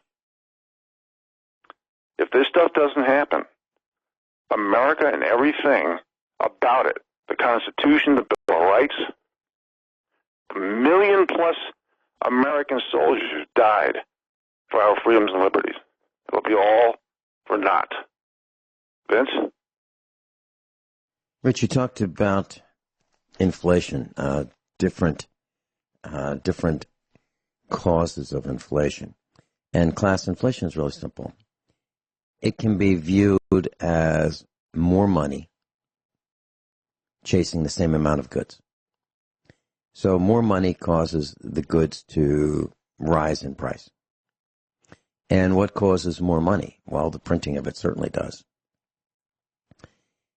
If this stuff doesn't happen, America and everything about it, the Constitution, the Bill of Rights, a million-plus American soldiers who died for our freedoms and liberties, it'll be all for naught. Vince? Rich, you talked about inflation, different causes of inflation. And class inflation is really simple. It can be viewed as more money chasing the same amount of goods. So more money causes the goods to rise in price. And what causes more money? Well, the printing of it certainly does.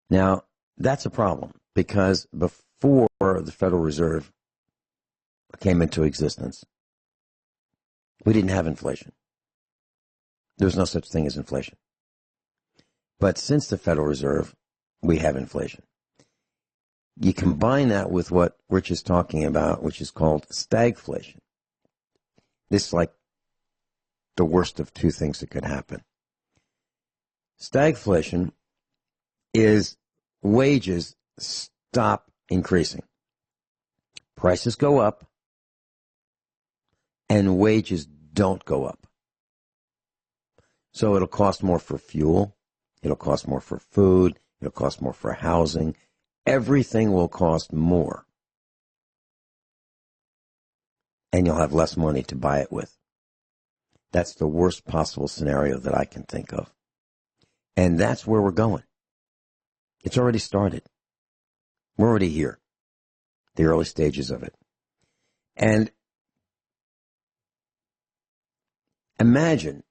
Now, that's a problem, because before the Federal Reserve came into existence, we didn't have inflation. There was no such thing as inflation. But since the Federal Reserve, we have inflation. You combine that with what Rich is talking about, which is called stagflation. This is like the worst of two things that could happen. Stagflation is wages stop increasing. Prices go up, and wages don't go up. So it'll cost more for fuel, it'll cost more for food, it'll cost more for housing. Everything will cost more. And you'll have less money to buy it with. That's the worst possible scenario that I can think of. And that's where we're going. It's already started. We're already here. The early stages of it. And imagine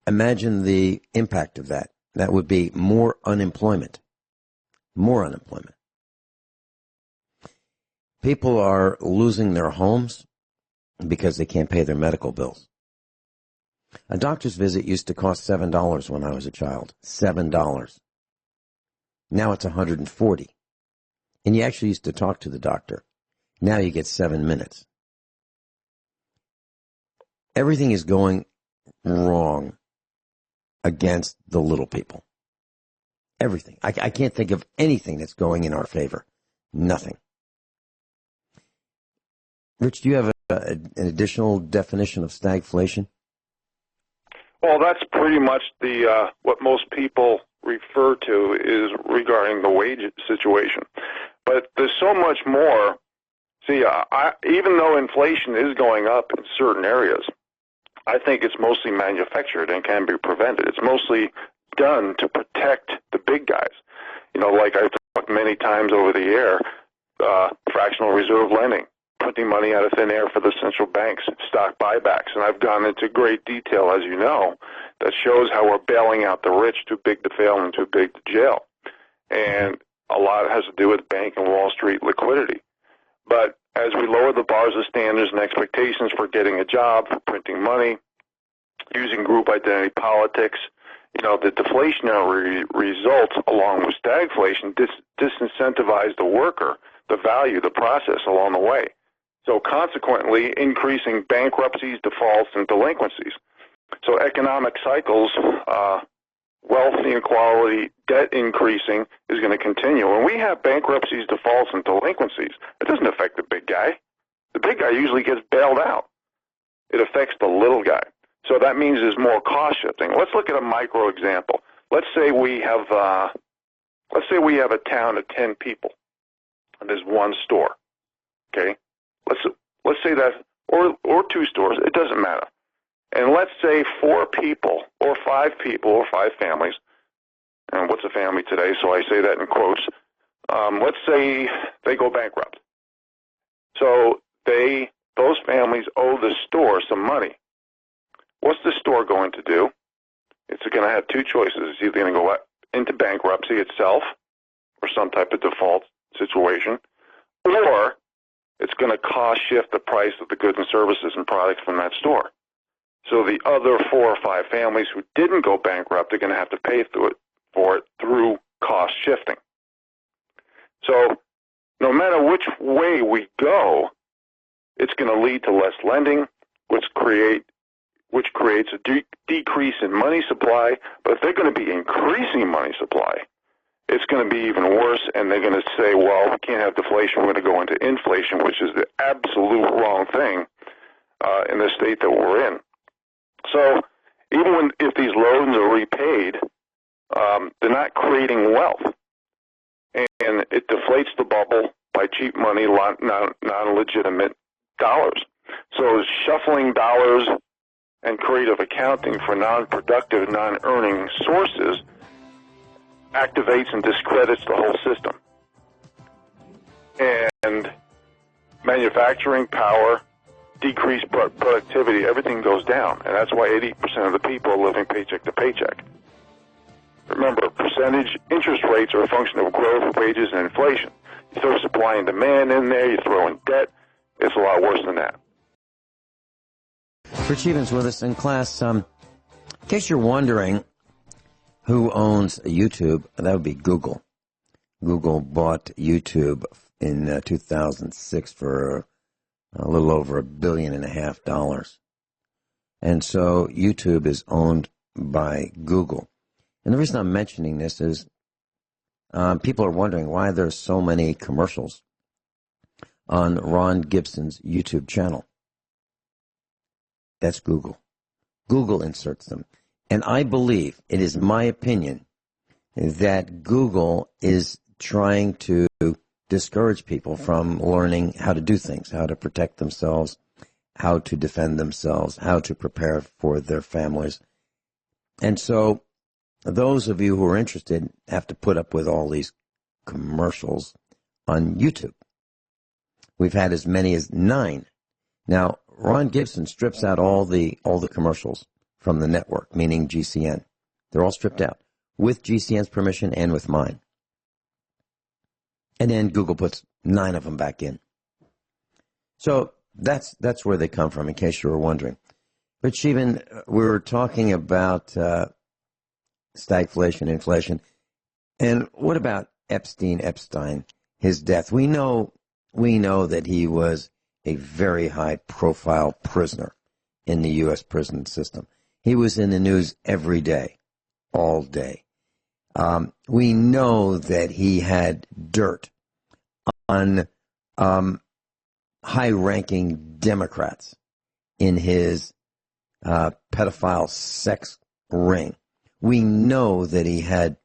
the impact of that. That would be more unemployment. More unemployment. People are losing their homes because they can't pay their medical bills. A doctor's visit used to cost $7 when I was a child. $7. Now it's $140. And you actually used to talk to the doctor. Now you get 7 minutes. Everything is going wrong against the little people. Everything. I can't think of anything that's going in our favor. Nothing. Rich, do you have an additional definition of stagflation? Well, that's pretty much the what most people refer to is regarding the wage situation. But there's so much more. See, even though inflation is going up in certain areas, I think it's mostly manufactured and can be prevented. It's mostly done to protect the big guys. You know, like I've talked many times over the air, fractional reserve lending, printing money out of thin air for the central banks, stock buybacks. And I've gone into great detail, as you know, that shows how we're bailing out the rich, too big to fail and too big to jail. And a lot has to do with bank and Wall Street liquidity. But as we lower the bars of standards and expectations for getting a job, for printing money, using group identity politics, you know, the deflationary results along with stagflation disincentivize the worker, the value, the process along the way. So consequently, increasing bankruptcies, defaults, and delinquencies. So economic cycles, wealth inequality, debt increasing is going to continue. When we have bankruptcies, defaults, and delinquencies, it doesn't affect the big guy. The big guy usually gets bailed out. It affects the little guy. So that means there's more cost shifting. Let's look at a micro example. Let's say we have a town of 10 people, and there's one store. Okay, let's say that, or two stores. It doesn't matter. And let's say 4 people, or 5 people, or 5 families. And what's a family today? So I say that in quotes. Let's say they go bankrupt. So those families owe the store some money. What's the store going to do? It's going to have 2 choices. It's either going to go into bankruptcy itself or some type of default situation, or it's going to cost shift the price of the goods and services and products from that store. So the other 4 or 5 families who didn't go bankrupt are going to have to pay for it through cost shifting. So no matter which way we go, it's going to lead to less lending, which creates a decrease in money supply. But if they're going to be increasing money supply, it's going to be even worse, and they're going to say, well, we can't have deflation, we're going to go into inflation, which is the absolute wrong thing in the state that we're in. So even if these loans are repaid, they're not creating wealth, and it deflates the bubble by cheap money, non-legitimate dollars. So shuffling dollars and creative accounting for non-productive, non-earning sources activates and discredits the whole system. And manufacturing power, decreased productivity, everything goes down. And that's why 80% of the people are living paycheck to paycheck. Remember, percentage interest rates are a function of growth, wages, and inflation. You throw supply and demand in there, you throw in debt, it's a lot worse than that. Rich Sheben's with us in class. In case you're wondering who owns YouTube, that would be Google. Google bought YouTube in 2006 for a little over $1.5 billion. And so YouTube is owned by Google. And the reason I'm mentioning this is people are wondering why there's so many commercials on Ron Gibson's YouTube channel. That's Google. Google inserts them. And I believe, it is my opinion, that Google is trying to discourage people from learning how to do things, how to protect themselves, how to defend themselves, how to prepare for their families. And so those of you who are interested have to put up with all these commercials on YouTube. We've had as many as 9. Now, Ron Gibson strips out all the commercials from the network, meaning GCN. They're all stripped out, with GCN's permission and with mine. And then Google puts 9 of them back in. So that's where they come from, in case you were wondering. But Sheben, we were talking about stagflation, inflation. And what about Epstein, his death? We know that he was a very high-profile prisoner in the U.S. prison system. He was in the news every day, all day. We know that he had dirt on high-ranking Democrats in his pedophile sex ring. We know that he had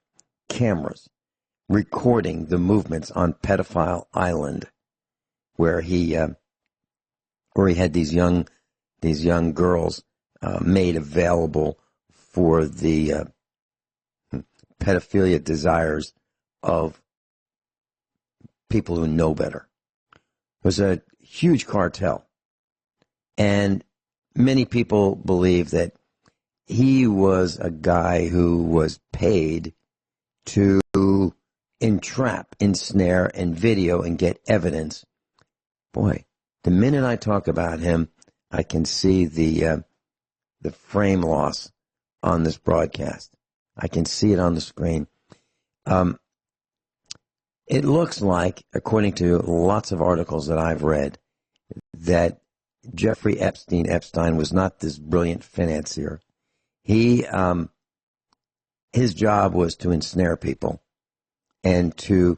cameras recording the movements on Pedophile Island, where he had these young girls made available for the pedophilia desires of people who know better. It was a huge cartel, and many people believe that he was a guy who was paid to entrap, ensnare, and video and get evidence. Boy, the minute I talk about him, I can see the frame loss on this broadcast. I can see it on the screen. It looks like, according to lots of articles that I've read, that Jeffrey Epstein was not this brilliant financier. His job was to ensnare people and to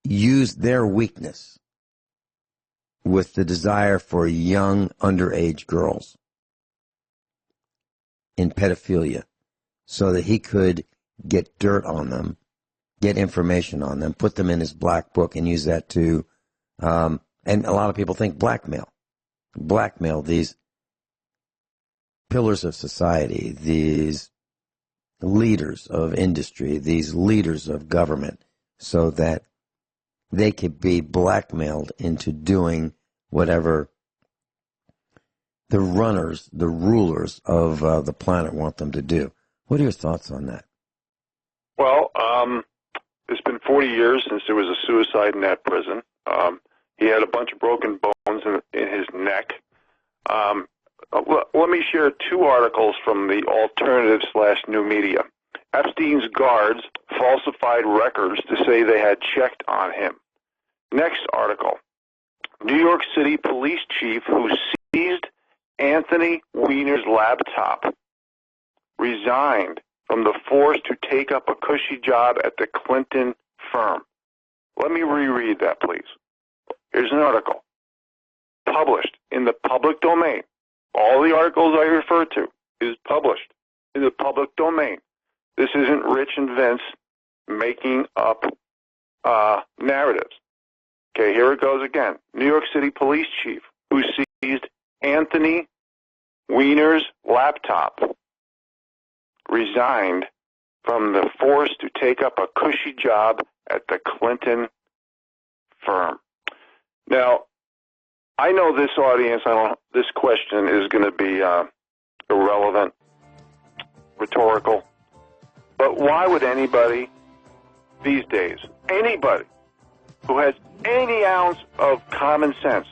used their weakness with the desire for young underage girls in pedophilia so that he could get dirt on them, get information on them, put them in his black book, and use that to, and a lot of people think blackmail these pillars of society, these leaders of industry, these leaders of government, so that they could be blackmailed into doing whatever the runners, the rulers of the planet want them to do. What are your thoughts on that? Well, it's been 40 years since there was a suicide in that prison. He had a bunch of broken bones in his neck. Let me share two articles from the alternative/new media. Epstein's guards falsified records to say they had checked on him. Next article. New York City police chief who seized Anthony Weiner's laptop resigned from the force to take up a cushy job at the Clinton firm. Let me reread that, please. Here's an article published in the public domain. All the articles I refer to is published in the public domain. This isn't Rich and Vince making up narratives. Okay, here it goes again. New York City police chief who seized Anthony Weiner's laptop resigned from the force to take up a cushy job at the Clinton firm. Now, I know this audience, this question is going to be irrelevant, rhetorical, but why would anybody these days, anybody who has any ounce of common sense,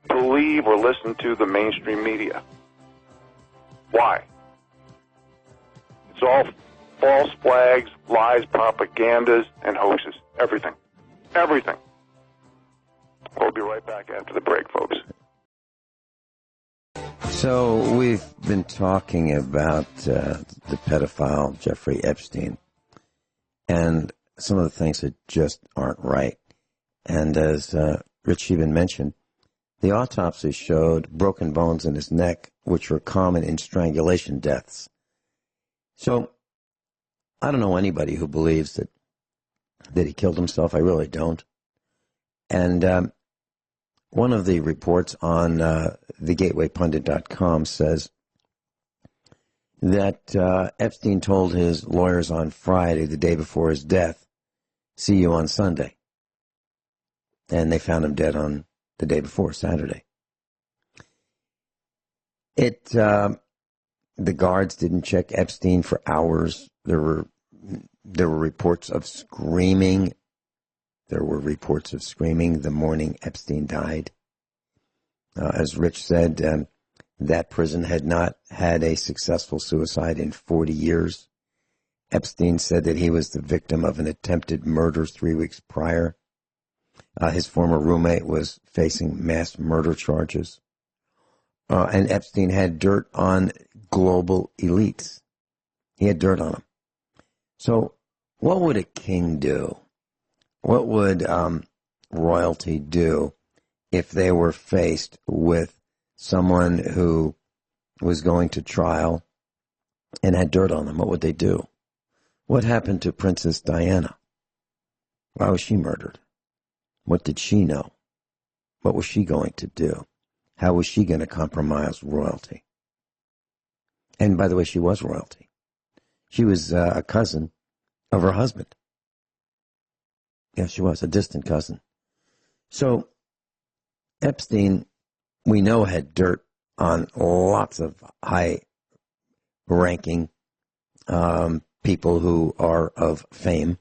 believe or listen to the mainstream media? Why? It's all false flags, lies, propagandas, and hoaxes. Everything. Everything. We'll be right back after the break, folks. So we've been talking about the pedophile Jeffrey Epstein and some of the things that just aren't right. And as Rich Scheben mentioned, the autopsy showed broken bones in his neck, which were common in strangulation deaths. So I don't know anybody who believes that he killed himself. I really don't. And one of the reports on thegatewaypundit.com says that Epstein told his lawyers on Friday, the day before his death, "See you on Sunday." And they found him dead on the day before, Saturday. The guards didn't check Epstein for hours. There were reports of screaming. There were reports of screaming the morning Epstein died. As Rich said, that prison had not had a successful suicide in 40 years. Epstein said that he was the victim of an attempted murder 3 weeks prior. His former roommate was facing mass murder charges. And Epstein had dirt on global elites. He had dirt on them. So what would a king do? What would royalty do if they were faced with someone who was going to trial and had dirt on them? What would they do? What happened to Princess Diana? Why was she murdered? What did she know? What was she going to do? How was she going to compromise royalty? And by the way, she was royalty. She was a cousin of her husband. Yes, she was a distant cousin. So Epstein, we know, had dirt on lots of high-ranking people who are of fame,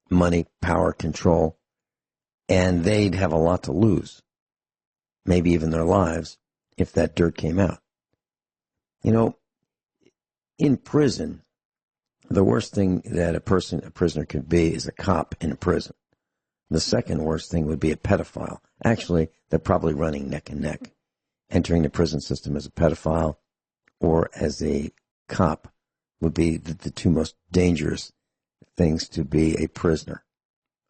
money, power, control, and they'd have a lot to lose, maybe even their lives, if that dirt came out. You know, in prison, the worst thing that a prisoner could be is a cop in a prison. The second worst thing would be a pedophile. Actually, they're probably running neck and neck. Entering the prison system as a pedophile or as a cop would be the two most dangerous things to be a prisoner.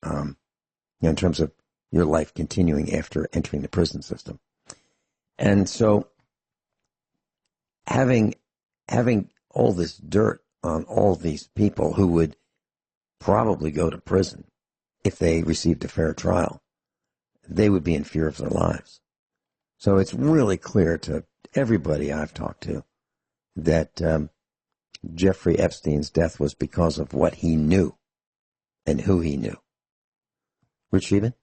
in terms of your life continuing after entering the prison system. And so having all this dirt on all these people who would probably go to prison if they received a fair trial, they would be in fear of their lives. So it's really clear to everybody I've talked to that Jeffrey Epstein's death was because of what he knew and who he knew. Rich Scheben?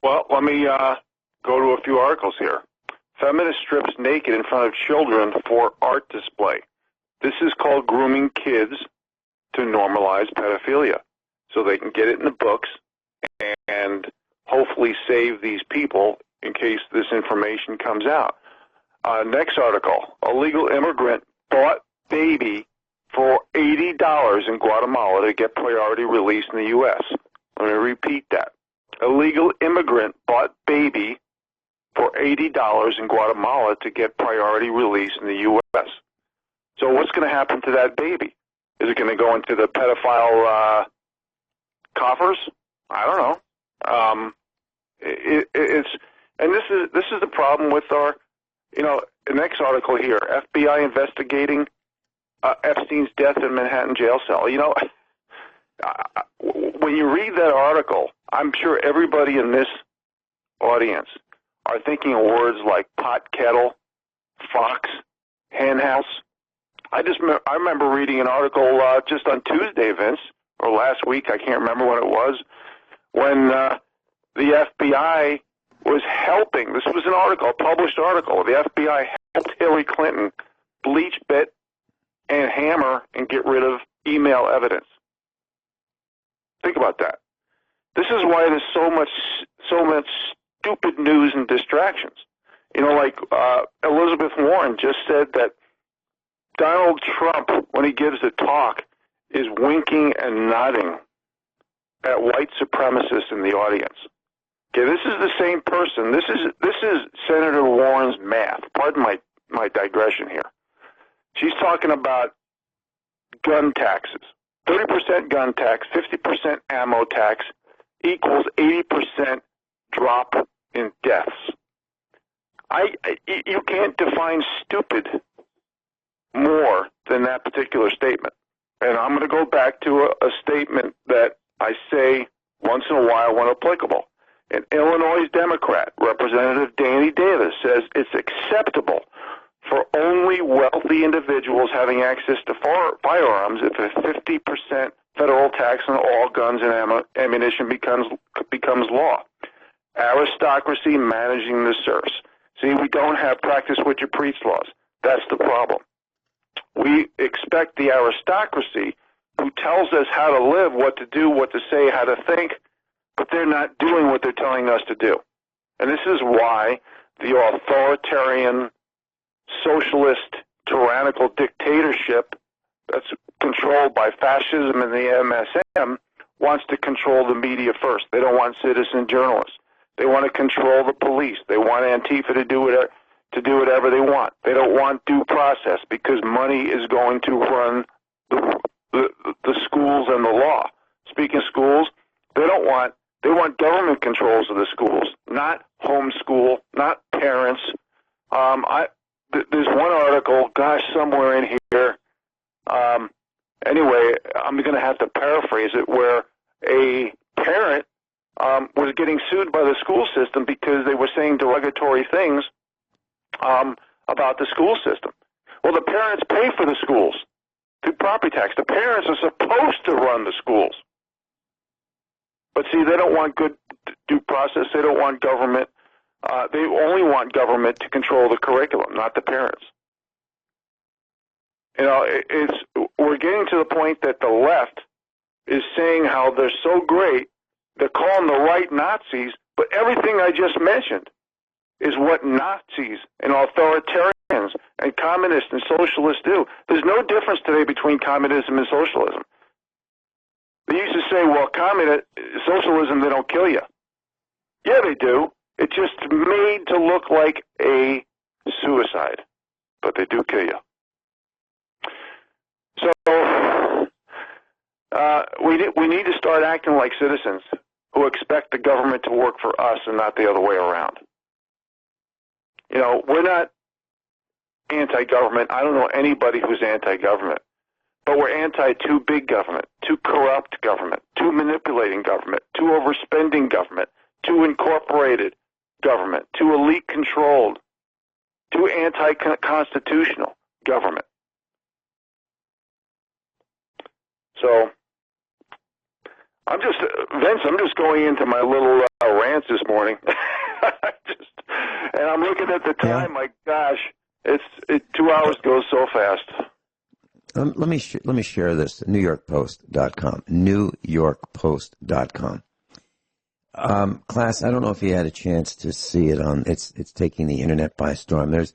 Well, let me go to a few articles here. Feminist strips naked in front of children for art display. This is called grooming kids to normalize pedophilia, so they can get it in the books and hopefully save these people in case this information comes out. Next article, a legal immigrant bought baby for $80 in Guatemala to get priority release in the U.S. Let me repeat that. A legal immigrant bought baby for $80 in Guatemala to get priority release in the U.S. So what's going to happen to that baby? Is it going to go into the pedophile coffers? I don't know. This is the problem with our, the next article here, FBI investigating Epstein's death in Manhattan jail cell. When you read that article, I'm sure everybody in this audience are thinking of words like pot kettle, fox, hen house. I remember reading an article just on Tuesday, Vince, or last week, I can't remember when it was, when the FBI was helping. This was an article, a published article. The FBI helped Hillary Clinton bleach bit and hammer and get rid of email evidence. Think about that. This is why there's so much stupid news and distractions. Like Elizabeth Warren just said that Donald Trump, when he gives a talk, is winking and nodding at white supremacists in the audience. Okay, this is the same person. This is Senator Warren's math. Pardon my digression here. She's talking about gun taxes. 30% gun tax, 50% ammo tax equals 80% drop in deaths. You can't define stupid more than that particular statement. And I'm going to go back to a statement that I say once in a while when applicable. An Illinois Democrat, Representative Danny Davis, says it's acceptable for only wealthy individuals having access to firearms if a 50% federal tax on all guns and ammunition becomes law. Aristocracy managing the serfs. See, we don't have practice what you preach laws. That's the problem. We expect the aristocracy who tells us how to live, what to do, what to say, how to think, but they're not doing what they're telling us to do. And this is why the authoritarian, socialist, tyrannical dictatorship that's controlled by fascism and the MSM wants to control the media first. They don't want citizen journalists. They want to control the police. They want Antifa to do whatever they want. They don't want due process because money is going to run the schools and the law. Speaking of schools, they want government controls of the schools, not homeschool, not parents. There's one article, somewhere in here. Anyway, I'm going to have to paraphrase it, where a parent was getting sued by the school system because they were saying derogatory things about the school system. Well, the parents pay for the schools through property tax. The parents are supposed to run the schools. But see, they don't want good due process. They don't want government. They only want government to control the curriculum, not the parents. We're getting to the point that the left is saying how they're so great. They're calling the right Nazis, but everything I just mentioned is what Nazis and authoritarians and communists and socialists do. There's no difference today between communism and socialism. They used to say, well, socialism, they don't kill you. Yeah, they do. It's just made to look like a suicide, but they do kill you. So we need to start acting like citizens who expect the government to work for us and not the other way around. You know, we're not anti-government. I don't know anybody who's anti-government. But we're anti-too big government, too corrupt government, too manipulating government, too overspending government, too incorporated government, too elite-controlled, too anti-constitutional government. So, Vince, I'm just going into my little rants this morning. And I'm looking at the time, my gosh, 2 hours goes so fast. Let me share this. NewYorkPost.com. NewYorkPost.com. Class, I don't know if you had a chance to see it on. It's taking the internet by storm. There's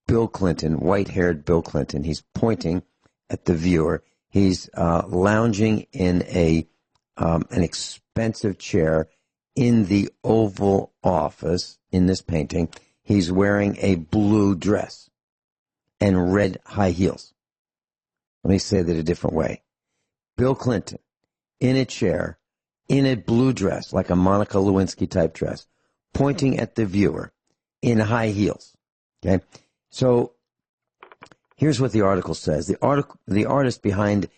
Bill Clinton, white-haired Bill Clinton. He's pointing at the viewer. He's lounging in an expensive chair in the Oval Office in this painting. He's wearing a blue dress and red high heels. Let me say that a different way. Bill Clinton in a chair, in a blue dress, like a Monica Lewinsky type dress, pointing at the viewer in high heels. Okay? So here's what the article says. The artist behind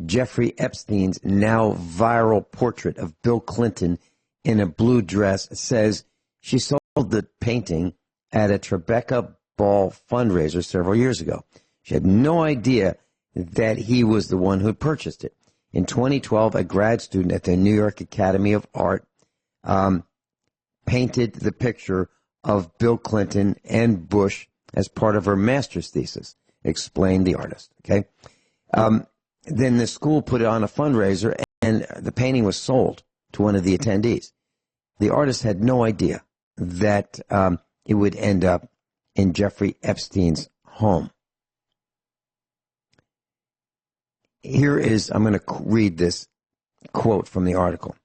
Jeffrey Epstein's now viral portrait of Bill Clinton in a blue dress says she sold the painting at a Tribeca Ball fundraiser several years ago. She had no idea that he was the one who purchased it. In 2012, a grad student at the New York Academy of Art painted the picture of Bill Clinton and Bush as part of her master's thesis, explained the artist. Okay, then the school put it on a fundraiser, and the painting was sold to one of the attendees. The artist had no idea that it would end up in Jeffrey Epstein's home. Here is, I'm going to read this quote from the article.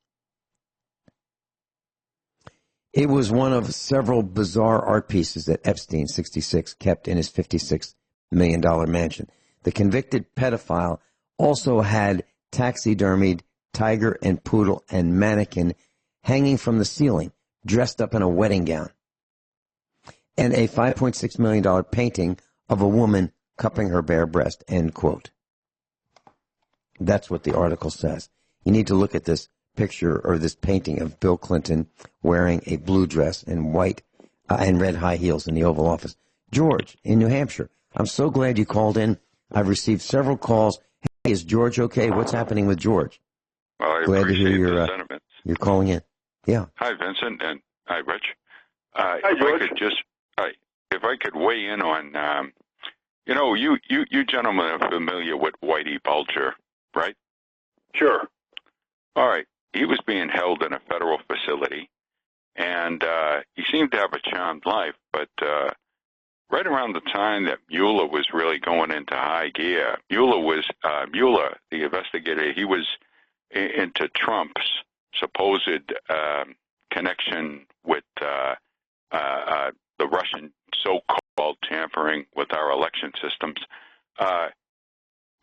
It was one of several bizarre art pieces that Epstein, 66, kept in his $56 million mansion. The convicted pedophile also had taxidermied tiger and poodle and mannequin hanging from the ceiling, dressed up in a wedding gown, and a $5.6 million painting of a woman cupping her bare breast, end quote. That's what the article says. You need to look at this picture or this painting of Bill Clinton wearing a blue dress and white and red high heels in the Oval Office. George, in New Hampshire, I'm so glad you called in. I've received several calls. Hey, is George okay? What's happening with George? Well, I glad to hear your sentiments. You're calling in. Yeah. Hi, Vincent, and hi, Rich. Hi, George. If I could weigh in on, you gentlemen are familiar with Whitey Bulger, right? Sure. All right. He was being held in a federal facility, and he seemed to have a charmed life, but right around the time that Mueller was really going into high gear, Mueller, the investigator, he was into Trump's supposed connection with the Russian so-called tampering with our election systems.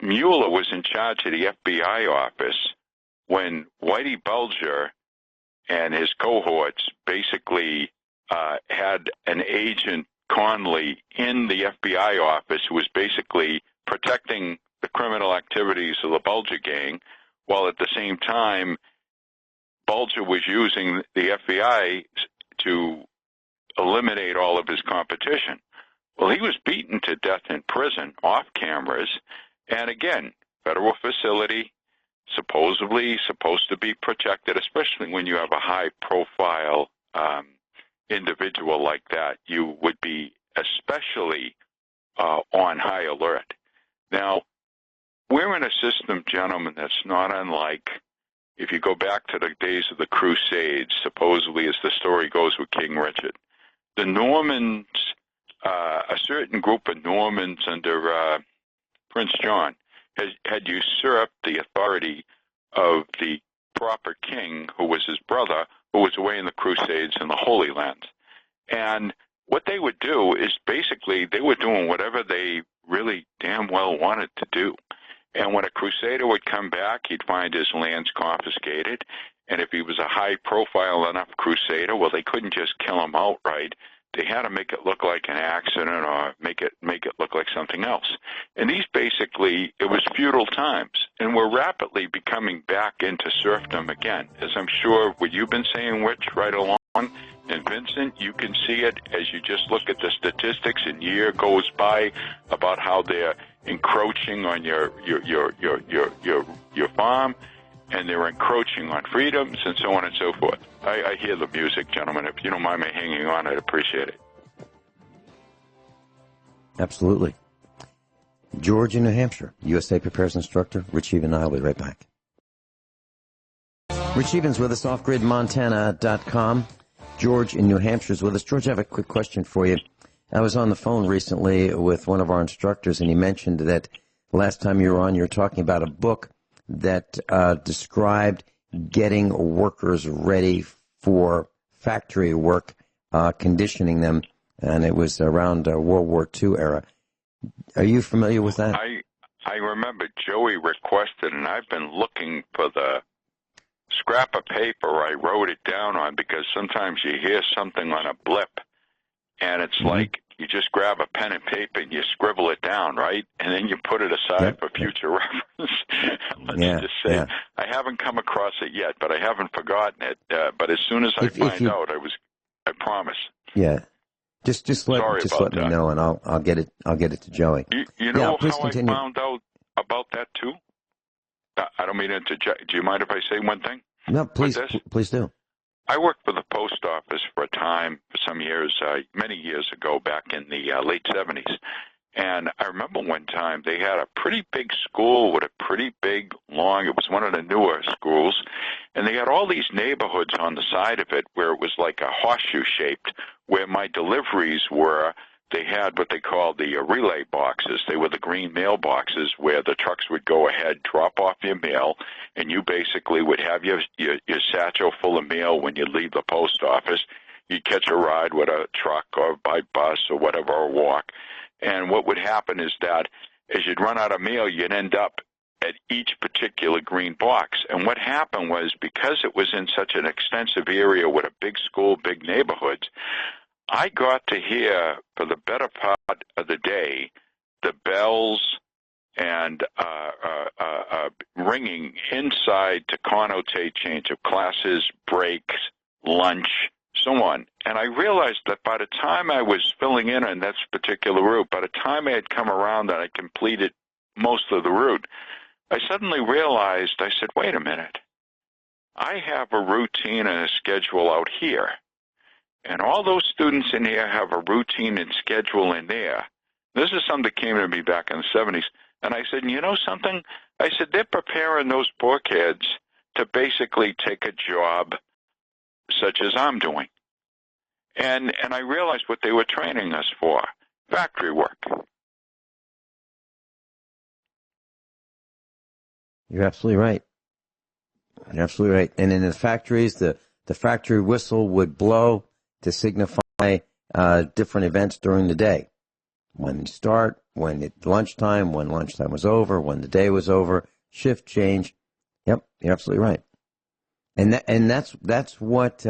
Mueller was in charge of the FBI office when Whitey Bulger and his cohorts basically had an agent, Conley, in the FBI office who was basically protecting the criminal activities of the Bulger gang, while at the same time Bulger was using the FBI to eliminate all of his competition. Well, he was beaten to death in prison, off cameras, and again, federal facility, supposedly supposed to be protected, especially when you have a high-profile individual like that. You would be especially on high alert. Now, we're in a system, gentlemen, that's not unlike, if you go back to the days of the Crusades, supposedly as the story goes with King Richard. The Normans, a certain group of Normans under Prince John had usurped the authority of the proper king, who was his brother, who was away in the Crusades in the Holy Lands. And what they would do is basically they were doing whatever they really damn well wanted to do. And when a crusader would come back, he'd find his lands confiscated. And if he was a high-profile enough crusader, well, they couldn't just kill him outright. They had to make it look like an accident or make it look like something else. And these basically, it was feudal times. And we're rapidly becoming back into serfdom again, as I'm sure what you've been saying, Rich, right along. And Vincent, you can see it as you just look at the statistics, and year goes by about how they're encroaching on your farm, and they're encroaching on freedoms, and so on and so forth. I hear the music, gentlemen. If you don't mind me hanging on, I'd appreciate it. Absolutely. George in New Hampshire, USA Prepares instructor. Rich Eben and I will be right back. Rich Eben's with us, offgridmontana.com. George in New Hampshire is with us. George, I have a quick question for you. I was on the phone recently with one of our instructors, and he mentioned that last time you were on, you were talking about a book that described getting workers ready for factory work, conditioning them, and it was around World War II era. Are you familiar with that? I remember Joey requested, and I've been looking for the scrap of paper I wrote it down on, because sometimes you hear something on a blip, and it's like you just grab a pen and paper and you scribble it down, right? And then you put it aside for future reference. Let's just say I haven't come across it yet, but I haven't forgotten it. But as soon as I find out, I promise. Yeah. Just let me know, and I'll get it to Joey. You know how continue. I found out about that too? I don't mean to interject. Do you mind if I say one thing? No, please do. I worked for the post office for a time, for some years, many years ago, back in the late 70s. And I remember one time they had a pretty big school with a pretty big, long, it was one of the newer schools, and they had all these neighborhoods on the side of it where it was like a horseshoe-shaped, where my deliveries were. They had what they called the relay boxes. They were the green mail boxes where the trucks would go ahead, drop off your mail, and you basically would have your satchel full of mail when you leave the post office. You'd catch a ride with a truck or by bus or whatever, or walk. And what would happen is that as you'd run out of mail, you'd end up at each particular green box. And what happened was, because it was in such an extensive area with a big school, big neighborhoods, I got to hear, for the better part of the day, the bells and ringing inside to connotate change of classes, breaks, lunch, so on. And I realized that by the time I was filling in on this particular route, by the time I had come around and I completed most of the route, I suddenly realized, I said, wait a minute, I have a routine and a schedule out here. And all those students in here have a routine and schedule in there. This is something that came to me back in the 70s. And I said, you know something? I said, they're preparing those poor kids to basically take a job such as I'm doing. And I realized what they were training us for, factory work. You're absolutely right. You're absolutely right. And in the factories, the factory whistle would blow to signify different events during the day. When you start, when it's lunchtime, when lunchtime was over, when the day was over, shift change. Yep, you're absolutely right. And that's what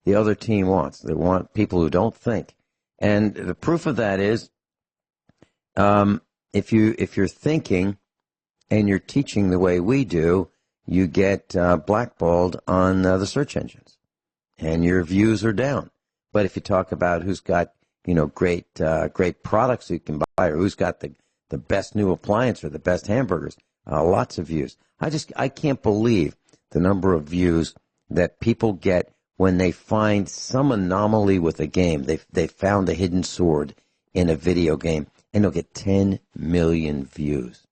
the other team wants. They want people who don't think. And the proof of that is, if you're thinking and you're teaching the way we do, you get blackballed on the search engines, and your views are down. But if you talk about who's got great products you can buy, or who's got the best new appliance or the best hamburgers, lots of views. I can't believe the number of views that people get when they find some anomaly with a game. They found a hidden sword in a video game, and they'll get 10 million views.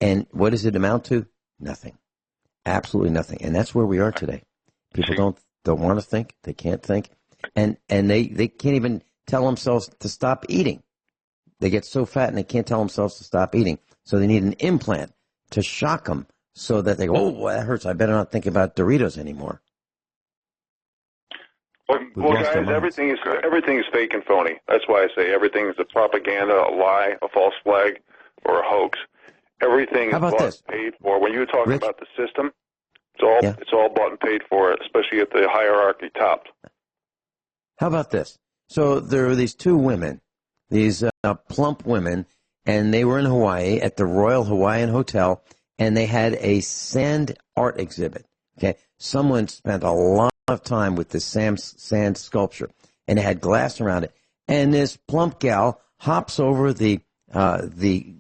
And what does it amount to? Nothing. Absolutely nothing. And that's where we are today. People don't want to think. They can't think. And they can't even tell themselves to stop eating. They get so fat and they can't tell themselves to stop eating. So they need an implant to shock them so that they go, oh, that hurts. I better not think about Doritos anymore. Well, guys, everything is fake and phony. That's why I say everything is a propaganda, a lie, a false flag, or a hoax. Everything is How about bought this? and paid for. When you were talking Rich? about the system, it's all bought and paid for, especially at the hierarchy top. How about this? So there were these two women, these plump women, and they were in Hawaii at the Royal Hawaiian Hotel, and they had a sand art exhibit. Okay, someone spent a lot of time with this sand sculpture, and it had glass around it. And this plump gal hops over the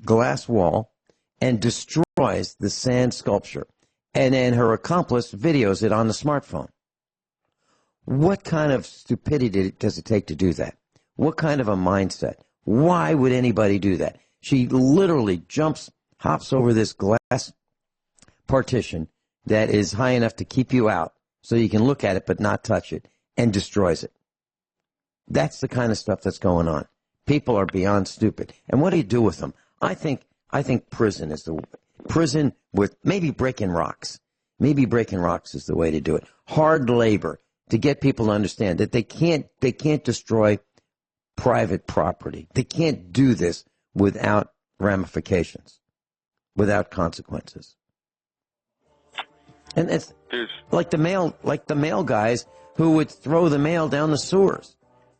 glass wall and destroys the sand sculpture. And then her accomplice videos it on the smartphone. What kind of stupidity does it take to do that? What kind of a mindset? Why would anybody do that? She literally hops over this glass partition that is high enough to keep you out so you can look at it but not touch it, and destroys it. That's the kind of stuff that's going on. People are beyond stupid. And what do you do with them? I think prison is prison with maybe breaking rocks. Maybe breaking rocks is the way to do it. Hard labor to get people to understand that they can't destroy private property. They can't do this without ramifications, without consequences. And it's like the mail guys who would throw the mail down the sewers.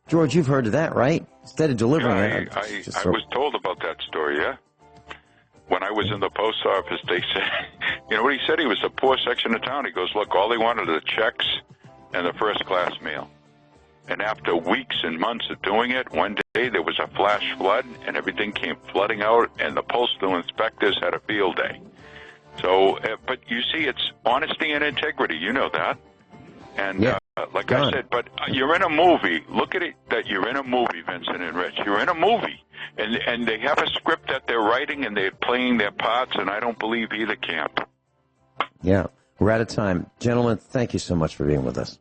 George, you've heard of that, right? Instead of delivering it. I was told about that story, yeah. When I was in the post office, they said, you know what he said? He was a poor section of town. He goes, look, all they wanted are the checks and the first-class mail. And after weeks and months of doing it, one day there was a flash flood, and everything came flooding out, and the postal inspectors had a field day. So, but you see, it's honesty and integrity. You know that. And like I said, but you're in a movie. Look at it that you're in a movie, Vincent and Rich. You're in a movie. And they have a script that they're writing, and they're playing their parts, and I don't believe either camp. Yeah, we're out of time. Gentlemen, thank you so much for being with us.